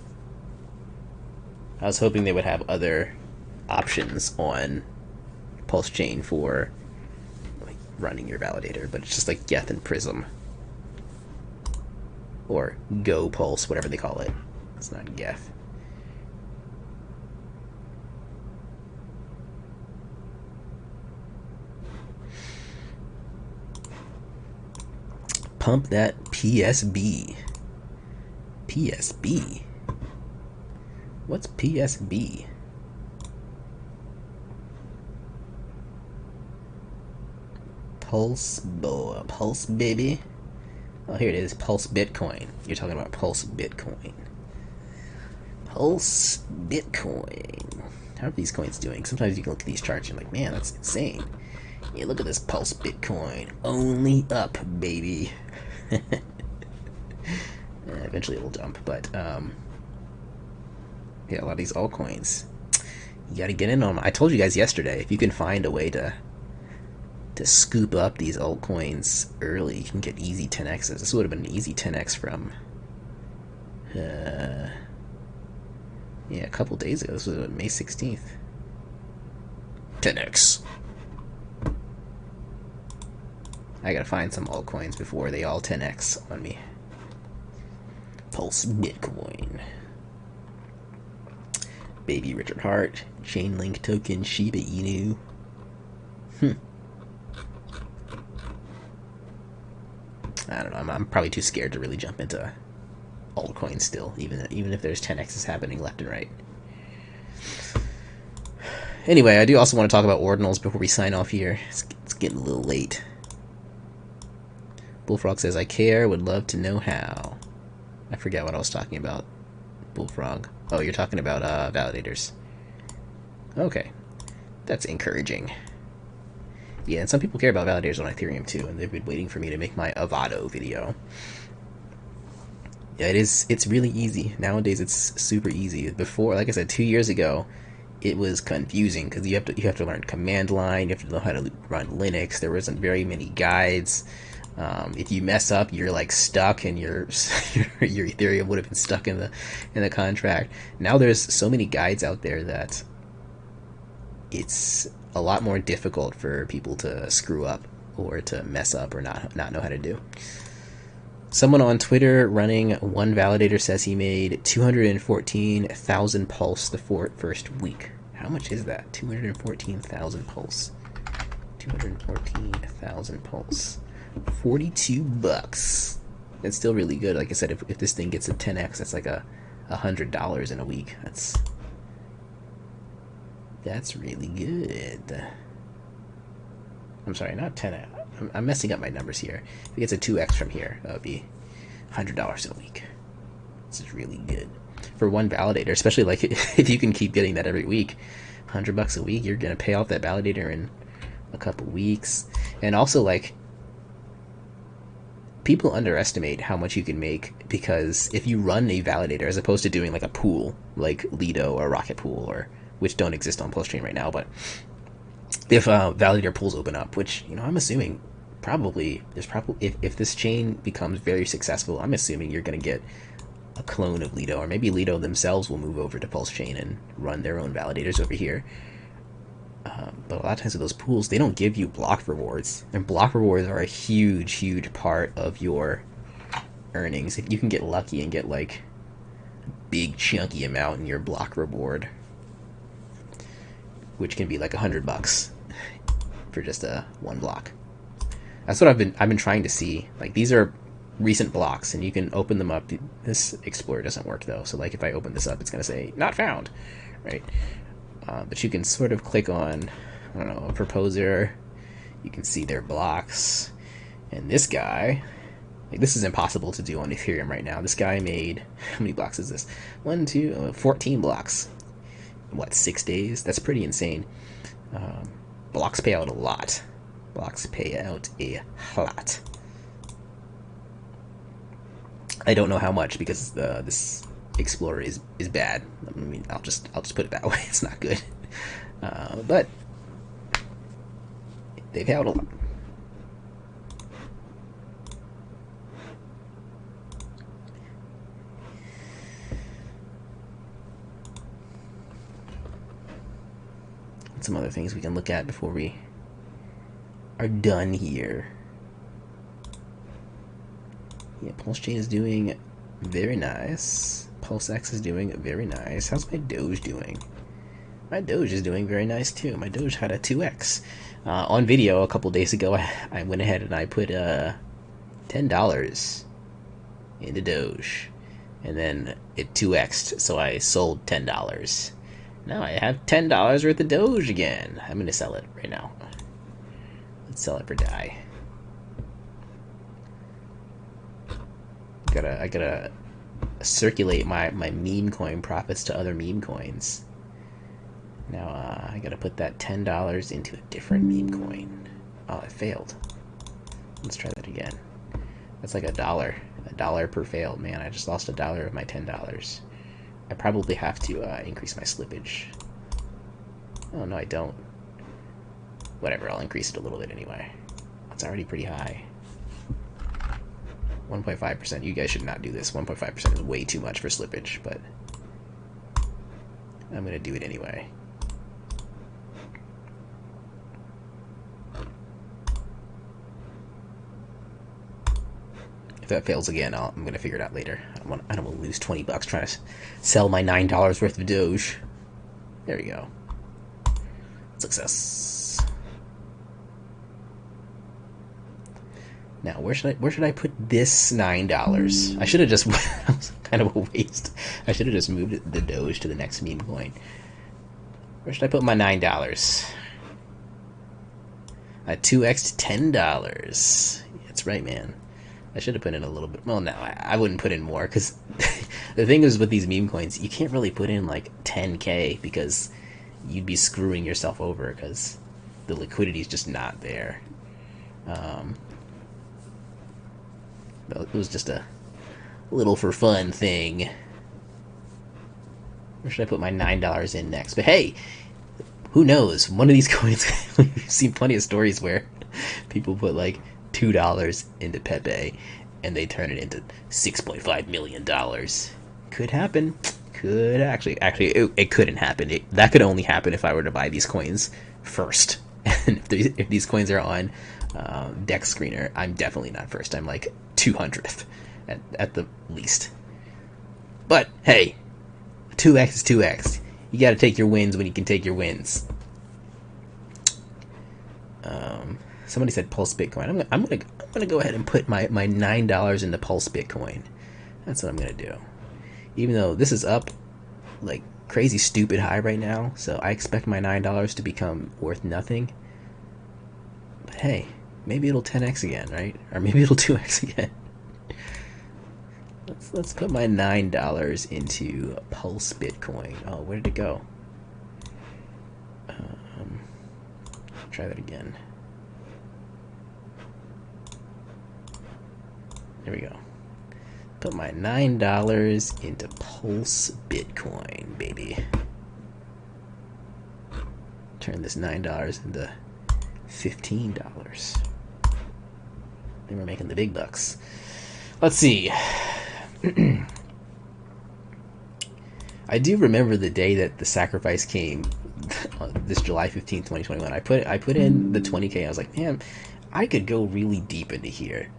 I was hoping they would have other options on Pulse Chain for like running your validator, but it's just like Geth and Prism or Go Pulse, whatever they call it. It's not Geth. Pump that PSB. PSB? What's PSB? Pulse baby. Oh, here it is. Pulse Bitcoin. You're talking about Pulse Bitcoin. Pulse Bitcoin. How are these coins doing? Sometimes you can look at these charts and you're like, man, that's insane. Yeah, look at this Pulse Bitcoin. Only up, baby. Eventually it will dump, but yeah, a lot of these altcoins, you gotta get in on them. I told you guys yesterday, if you can find a way to scoop up these altcoins early, you can get easy 10x's. This would have been an easy 10x from yeah, a couple days ago. This was May 16th. 10x. I gotta find some altcoins before they all 10x on me. Pulse Bitcoin. Baby Richard Hart. Chainlink token Shiba Inu. I don't know. I'm probably too scared to really jump into altcoins still, even if there's 10x's happening left and right. Anyway, I do also want to talk about Ordinals before we sign off here. It's getting a little late. Bullfrog says, I care, would love to know how. I forget what I was talking about. Bullfrog. Oh, you're talking about validators. Okay. That's encouraging. Yeah, and some people care about validators on Ethereum too, and they've been waiting for me to make my Avado video. Yeah, it's really easy. Nowadays it's super easy. Before, like I said, 2 years ago, it was confusing because you have to learn command line, you have to know how to run Linux. There wasn't very many guides. If you mess up, you're like stuck, and your Ethereum would have been stuck in the contract. Now there's so many guides out there that it's a lot more difficult for people to screw up or to mess up or not know how to do. Someone on Twitter running one validator says he made 214,000 pulse the first week. How much is that? 214,000 pulse. 214,000 pulse. $42. That's still really good. Like I said, if this thing gets a 10x, that's like $100 in a week. That's really good. I'm sorry, not 10x. I'm messing up my numbers here. If it gets a 2x from here, that would be $100 in a week. This is really good for one validator, especially like if you can keep getting that every week. $100 a week, you're gonna pay off that validator in a couple weeks. And also, like, people underestimate how much you can make, because if you run a validator as opposed to doing like a pool like Lido or Rocket Pool, or which don't exist on Pulsechain right now, but if validator pools open up, which, you know, I'm assuming if this chain becomes very successful, I'm assuming you're going to get a clone of Lido, or maybe Lido themselves will move over to Pulsechain and run their own validators over here. But a lot of times with those pools, they don't give you block rewards, and block rewards are a huge part of your earnings. If you can get lucky and get like a big chunky amount in your block reward, which can be like $100 for just one block. That's what I've been trying to see. Like, these are recent blocks, and you can open them up. This Explorer doesn't work though, so like if I open this up, it's gonna say not found, right? But you can sort of click on, I don't know, a proposer. You can see their blocks, and this guy, like, this is impossible to do on Ethereum right now. This guy made, how many blocks is this? 14 blocks. What, 6 days? That's pretty insane. Blocks pay out a lot. Blocks pay out a lot. I don't know how much, because this Explorer is bad. I mean, I'll just put it that way. It's not good. But they pay out a lot. Some other things we can look at before we are done here. Yeah, Pulsechain is doing very nice. PulseX is doing very nice. How's my Doge doing? My Doge is doing very nice too. My Doge had a 2x. On video a couple days ago, I went ahead and I put $10 into Doge, and then it 2x'd, so I sold $10. Now I have $10 worth of Doge again. I'm gonna sell it right now. Let's sell it for DAI. I gotta circulate my meme coin profits to other meme coins. Now I gotta put that $10 into a different meme coin. Oh, it failed. Let's try that again. That's like $1 per failed. Man, I just lost $1 of my $10. I probably have to increase my slippage. Oh, no, I don't. Whatever, I'll increase it a little bit anyway. It's already pretty high. 1.5%. You guys should not do this. 1.5% is way too much for slippage, but I'm going to do it anyway. that fails again, I'm gonna figure it out later. I don't want to lose 20 bucks trying to sell my $9 worth of Doge. There we go. Success. Now, where should I put this $9? I should have just that was kind of a waste. I should have just moved the Doge to the next meme coin. Where should I put my $9? 2x to $10. That's right, man. I should have put in a little bit. Well, no, I wouldn't put in more, because the thing is with these meme coins, you can't really put in like 10k, because you'd be screwing yourself over, because the liquidity is just not there. It was just a little for fun thing. Where should I put my $9 in next? But hey, who knows? One of these coins, we've seen plenty of stories where people put like $2 into Pepe and they turn it into $6.5 million. Could happen. Could actually it couldn't happen. That could only happen if I were to buy these coins first. And if these coins are on Dex Screener, I'm definitely not first. I'm like 200th at the least. But hey, 2x is 2x. You got to take your wins when you can take your wins. Somebody said Pulse Bitcoin. I'm gonna go ahead and put my $9 into Pulse Bitcoin. That's what I'm gonna do. Even though this is up like crazy stupid high right now, so I expect my $9 to become worth nothing. But hey, maybe it'll 10x again, right? Or maybe it'll 2x again. Let's put my $9 into Pulse Bitcoin. Oh, where did it go? Try that again. There we go. Put my $9 into Pulse Bitcoin, baby. Turn this $9 into $15. Then we're making the big bucks. Let's see. I do remember the day that the sacrifice came, this July 15th, 2021. I put in the 20k. I was like, man, I could go really deep into here.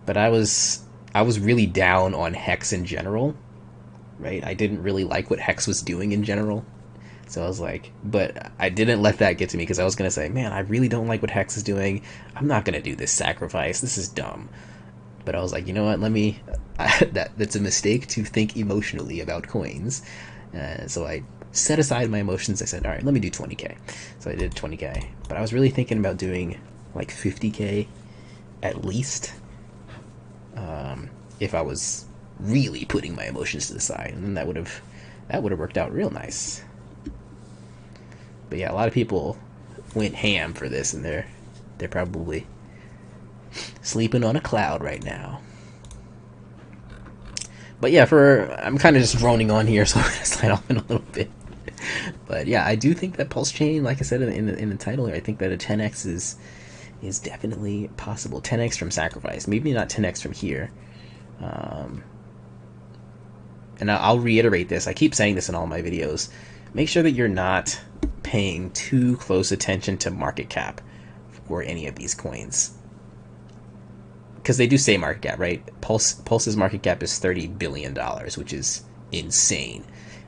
But I was really down on Hex in general, right? I didn't really like what Hex was doing in general. So I was like, but I didn't let that get to me, because I was going to say, man, I really don't like what Hex is doing. I'm not going to do this sacrifice. This is dumb. But I was like, you know what, that's a mistake to think emotionally about coins. So I set aside my emotions. I said, all right, let me do 20k. So I did 20k. But I was really thinking about doing like 50k at least. If I was really putting my emotions to the side, and then that would have worked out real nice. But yeah, a lot of people went ham for this, and they're probably sleeping on a cloud right now. But yeah, I'm kind of just droning on here, so I'm gonna slide off in a little bit. But yeah, I do think that Pulsechain, like I said in the title here, I think that a 10x is definitely possible. 10x from sacrifice, maybe not 10x from here. And I'll reiterate this. I keep saying this in all my videos. Make sure that you're not paying too close attention to market cap for any of these coins, because they do say market cap, right? Pulse's market cap is $30 billion, which is insane.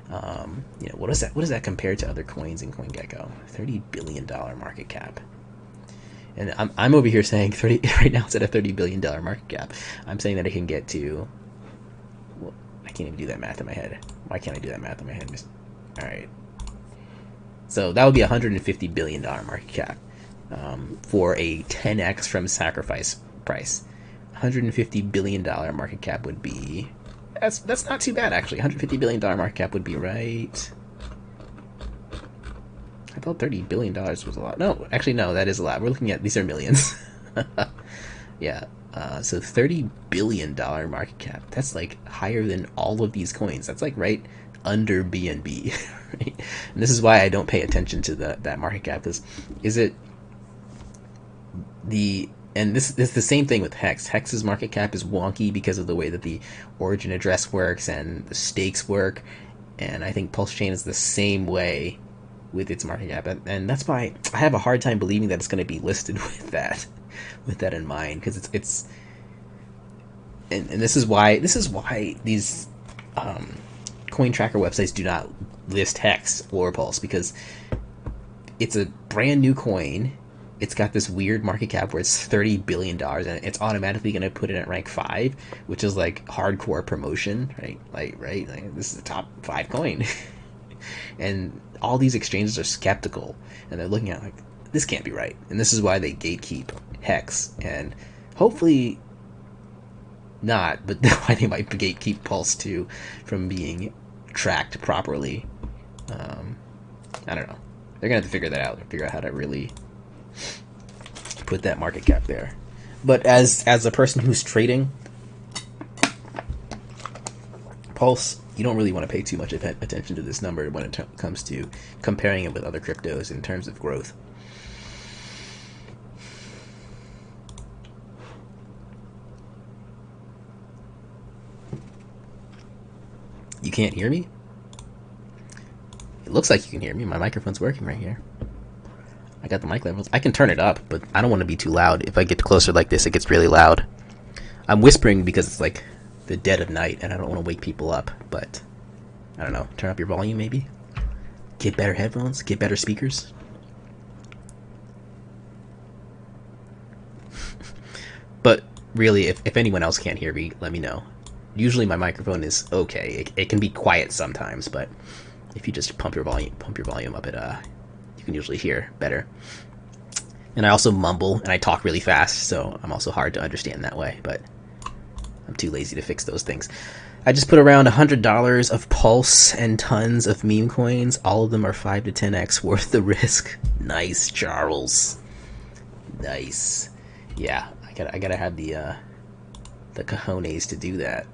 What does that compare to other coins in CoinGecko? $30 billion market cap. And I'm over here saying 30 right now. It's at a $30 billion market cap. I'm saying that it can get to. Well, I can't even do that math in my head. Why can't I do that math in my head? All right. So that would be a $150 billion market cap for a 10x from sacrifice price. $150 billion market cap would be. That's not too bad, actually. $150 billion market cap would be right. I thought $30 billion was a lot. No, actually, no, that is a lot. We're looking at, these are millions. Yeah. So $30 billion market cap. That's like higher than all of these coins. That's like right under BNB. Right? And this is why I don't pay attention to that market cap. Because and this is the same thing with Hex. Hex's market cap is wonky because of the way that the origin address works and the stakes work. And I think Pulsechain is the same way with its market cap, and that's why I have a hard time believing that it's going to be listed with that in mind, because and this is why these coin tracker websites do not list Hex or Pulse, because it's a brand new coin. It's got this weird market cap where it's $30 billion, and it's automatically going to put it at rank 5, which is like hardcore promotion, right? Like this is a top 5 coin. And all these exchanges are skeptical, and they're looking at like, this can't be right. And this is why they gatekeep Hex, and hopefully not, but why they might gatekeep Pulse too from being tracked properly. I don't know. They're gonna have to figure that out, figure out how to really put that market cap there. But as a person who's trading Pulse, you don't really want to pay too much attention to this number when it comes to comparing it with other cryptos in terms of growth. You can't hear me? It looks like you can hear me. My microphone's working right here. I got the mic levels. I can turn it up, but I don't want to be too loud. If I get closer like this, it gets really loud. I'm whispering because it's like the dead of night and I don't want to wake people up, but I don't know. Turn up your volume maybe? Get better headphones? Get better speakers? But really, if anyone else can't hear me, let me know. Usually my microphone is okay. It can be quiet sometimes, but if you just pump your volume up, you can usually hear better. And I also mumble and I talk really fast, so I'm also hard to understand that way, but I'm too lazy to fix those things. I just put around $100 of Pulse and tons of meme coins. All of them are 5 to 10x worth the risk. Nice, Charles. Nice. Yeah, I gotta have the cojones to do that.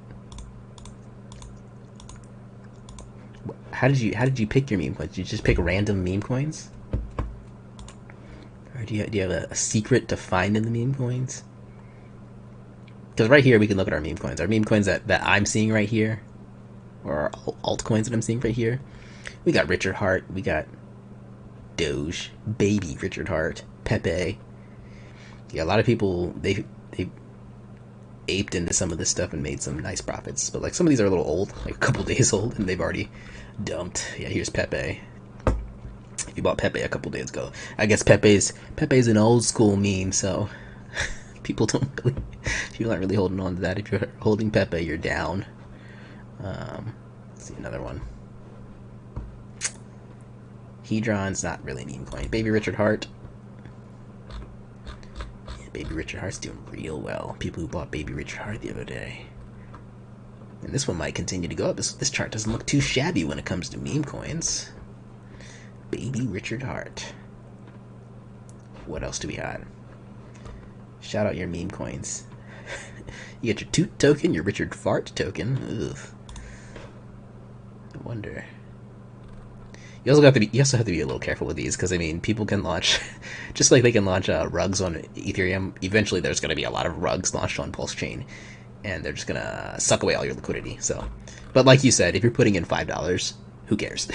How did you pick your meme coins? Did you just pick random meme coins? Or do you have a secret to find in the meme coins? Because right here we can look at our meme coins. Our meme coins that I'm seeing right here, or our altcoins that I'm seeing right here. We got Richard Hart, we got Doge, baby Richard Hart, Pepe. Yeah, a lot of people they aped into some of this stuff and made some nice profits. But like some of these are a little old, like a couple days old, and they've already dumped. Yeah, here's Pepe. If you bought Pepe a couple days ago, I guess Pepe's an old school meme, so people aren't really holding on to that. If you're holding Pepe, you're down. Let's see another one. Hedron's not really a meme coin. Baby Richard Hart. Yeah, Baby Richard Hart's doing real well. People who bought Baby Richard Hart the other day. And this one might continue to go up. This chart doesn't look too shabby when it comes to meme coins. Baby Richard Hart. What else do we got? Shout out your meme coins. You got your Toot token, your Richard Fart token. Ugh. I wonder. You also have to be a little careful with these, because I mean, people can launch, just like they can launch rugs on Ethereum. Eventually, there's going to be a lot of rugs launched on Pulsechain, and they're just gonna suck away all your liquidity. So, but like you said, if you're putting in $5, who cares?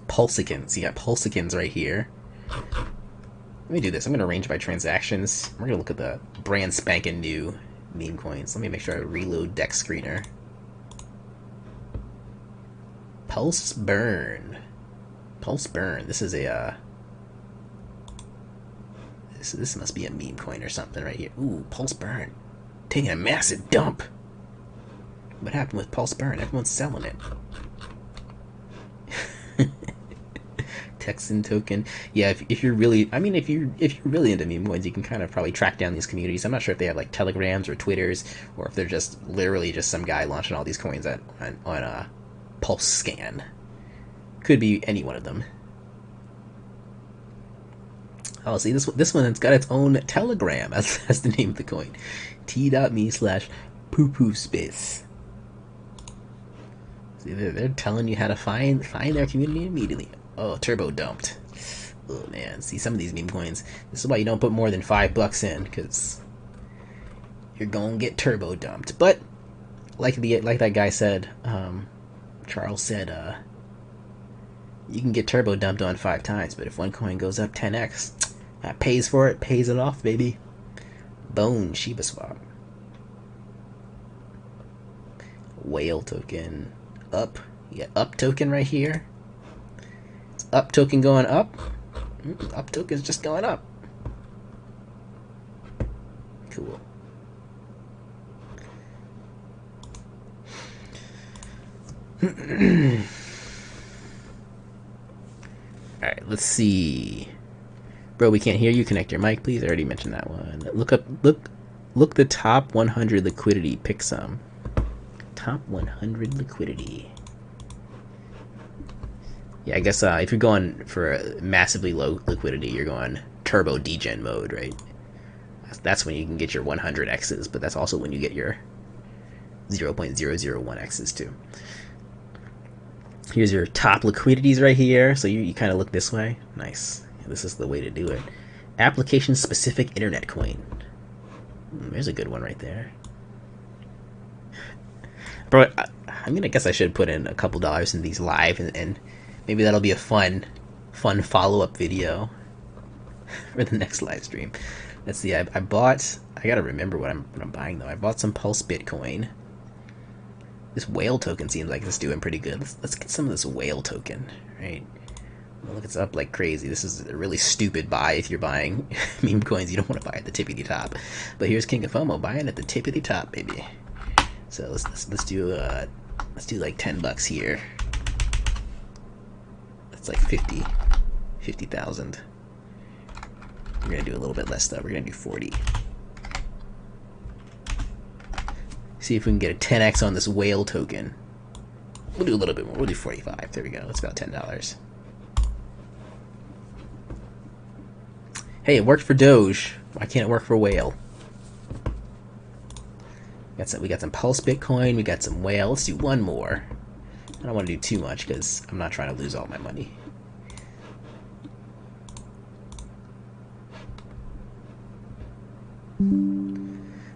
Pulsechans. You got Pulsechans right here. Let me do this. I'm going to arrange by transactions. We're going to look at the brand spanking new meme coins. Let me make sure I reload Dex Screener. Pulse Burn. Pulse Burn. This is a this must be a meme coin or something right here. Ooh, Pulse Burn. Taking a massive dump. What happened with Pulse Burn? Everyone's selling it. Texan token. Yeah, if you're really, I mean, if you're really into meme coins, you can kind of probably track down these communities. I'm not sure if they have like Telegrams or Twitters, or if they're just literally just some guy launching all these coins on Pulse Scan. Could be any one of them. Oh, see, this one, it's got its own Telegram as the name of the coin. t.me/poo-poo-space. See, they're telling you how to find their community immediately. Oh, turbo dumped. Oh man, see, some of these meme coins, this is why you don't put more than $5 in, because you're gonna get turbo dumped. But like that guy said, Charles said, You can get turbo dumped on 5 times, but if one coin goes up 10x, that pays for it, pays it off, baby. Bone Shiba Swap. Whale token. Up. You got up token right here. It's up token going up. Up token's just going up. Cool. Alright, let's see. Bro, we can't hear you. Connect your mic, please. I already mentioned that one. Look the top 100 liquidity. Pick some. Top 100 liquidity. Yeah, I guess if you're going for a massively low liquidity, you're going turbo degen mode, right? That's when you can get your 100 X's, but that's also when you get your 0.001 X's too. Here's your top liquidities right here. So you kind of look this way. Nice. This is the way to do it. Application specific internet coin. There's a good one right there. Bro, I mean, I guess I should put in a couple dollars in these live, and maybe that'll be a fun follow-up video for the next live stream. Let's see. I gotta remember what I'm buying though. I bought some Pulse Bitcoin. This whale token seems like it's doing pretty good. Let's get some of this whale token, right? Look, it's up like crazy. This is a really stupid buy if you're buying meme coins. You don't want to buy at the tippity top. But here's King of Fomo buying at the tippity top, baby. So let's do like $10 here. That's like 50,000. We're gonna do a little bit less though. We're gonna do 40. See if we can get a 10x on this whale token. We'll do a little bit more. We'll do 45. There we go. That's about $10. Hey, it worked for Doge. Why can't it work for whale? We got some Pulse Bitcoin. We got some whale. Let's do one more. I don't want to do too much because I'm not trying to lose all my money.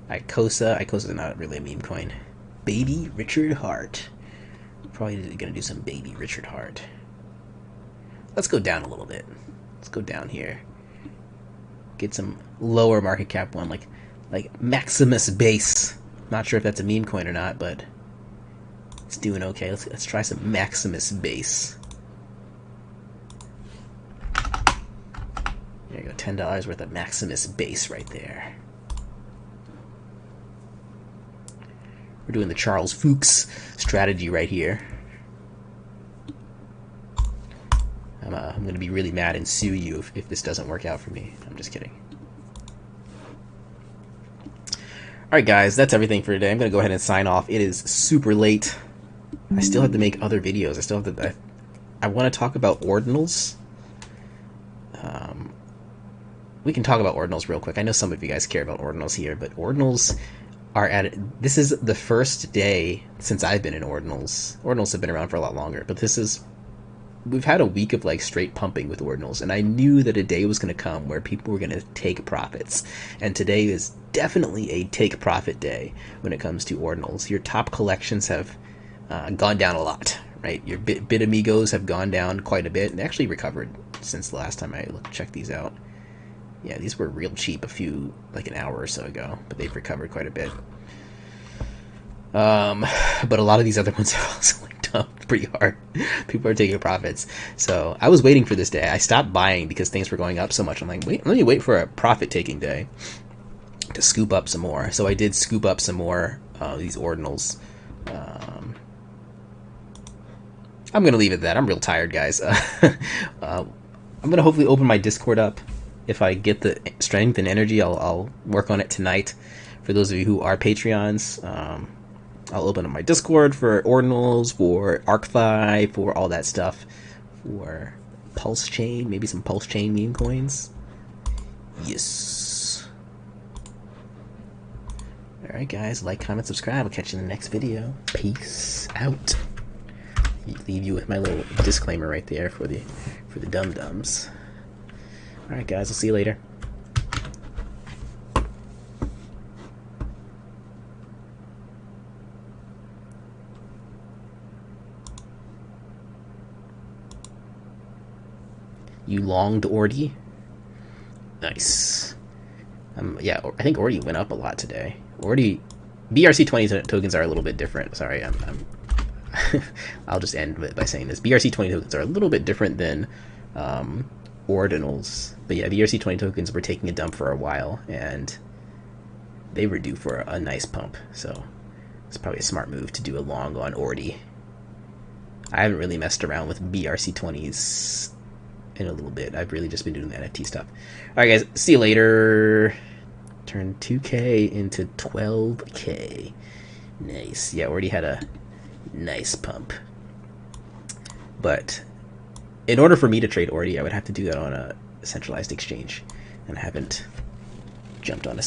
Icosa's not really a meme coin. Baby Richard Hart. Probably gonna do some Baby Richard Hart. Let's go down a little bit. Let's go down here. Get some lower market cap one, like Maximus Base. Not sure if that's a meme coin or not, but it's doing okay. Let's try some Maximus Base. There you go, $10 worth of Maximus Base right there. We're doing the Charles Fuchs strategy right here. I'm going to be really mad and sue you if this doesn't work out for me. I'm just kidding. Alright guys, that's everything for today. I'm going to go ahead and sign off. It is super late. I still have to make other videos. I want to talk about Ordinals. We can talk about Ordinals real quick. I know some of you guys care about Ordinals here, but Ordinals are this is the first day since I've been in Ordinals. Ordinals have been around for a lot longer, but we've had a week of like straight pumping with Ordinals, and I knew that a day was going to come where people were going to take profits, and today is definitely a take profit day when it comes to Ordinals. Your top collections have gone down a lot, right? Your bit amigos have gone down quite a bit, and they actually recovered since the last time I checked these out. Yeah, these were real cheap like an hour or so ago, but they've recovered quite a bit. But a lot of these other ones are also like dumped pretty hard. People are taking profits. So I was waiting for this day. I stopped buying because things were going up so much. I'm like, let me wait for a profit-taking day to scoop up some more. So I did scoop up some more these Ordinals. I'm going to leave it at that. I'm real tired, guys. I'm going to hopefully open my Discord up. If I get the strength and energy, I'll work on it tonight. For those of you who are Patreons, I'll open up my Discord for Ordinals, for ArcFi, for all that stuff, for Pulsechain, maybe some Pulsechain meme coins. Yes. Alright guys, like, comment, subscribe. I'll catch you in the next video. Peace out. Leave you with my little disclaimer right there for the dum-dums. Alright guys, I'll see you later. You longed Ordi? Nice. Yeah, I think Ordi went up a lot today. Ordi, BRC20 tokens are a little bit different. Sorry, I'll just end by saying this. BRC20 tokens are a little bit different than Ordinals. But yeah, BRC20 tokens were taking a dump for a while, and they were due for a nice pump. So it's probably a smart move to do a long on Ordi. I haven't really messed around with BRC20s in a little bit. I've really just been doing the NFT stuff. Alright guys, see you later. Turn 2K into 12K. Nice. Yeah, already had a nice pump. But in order for me to trade Ordi, I would have to do that on a centralized exchange. And I haven't jumped on a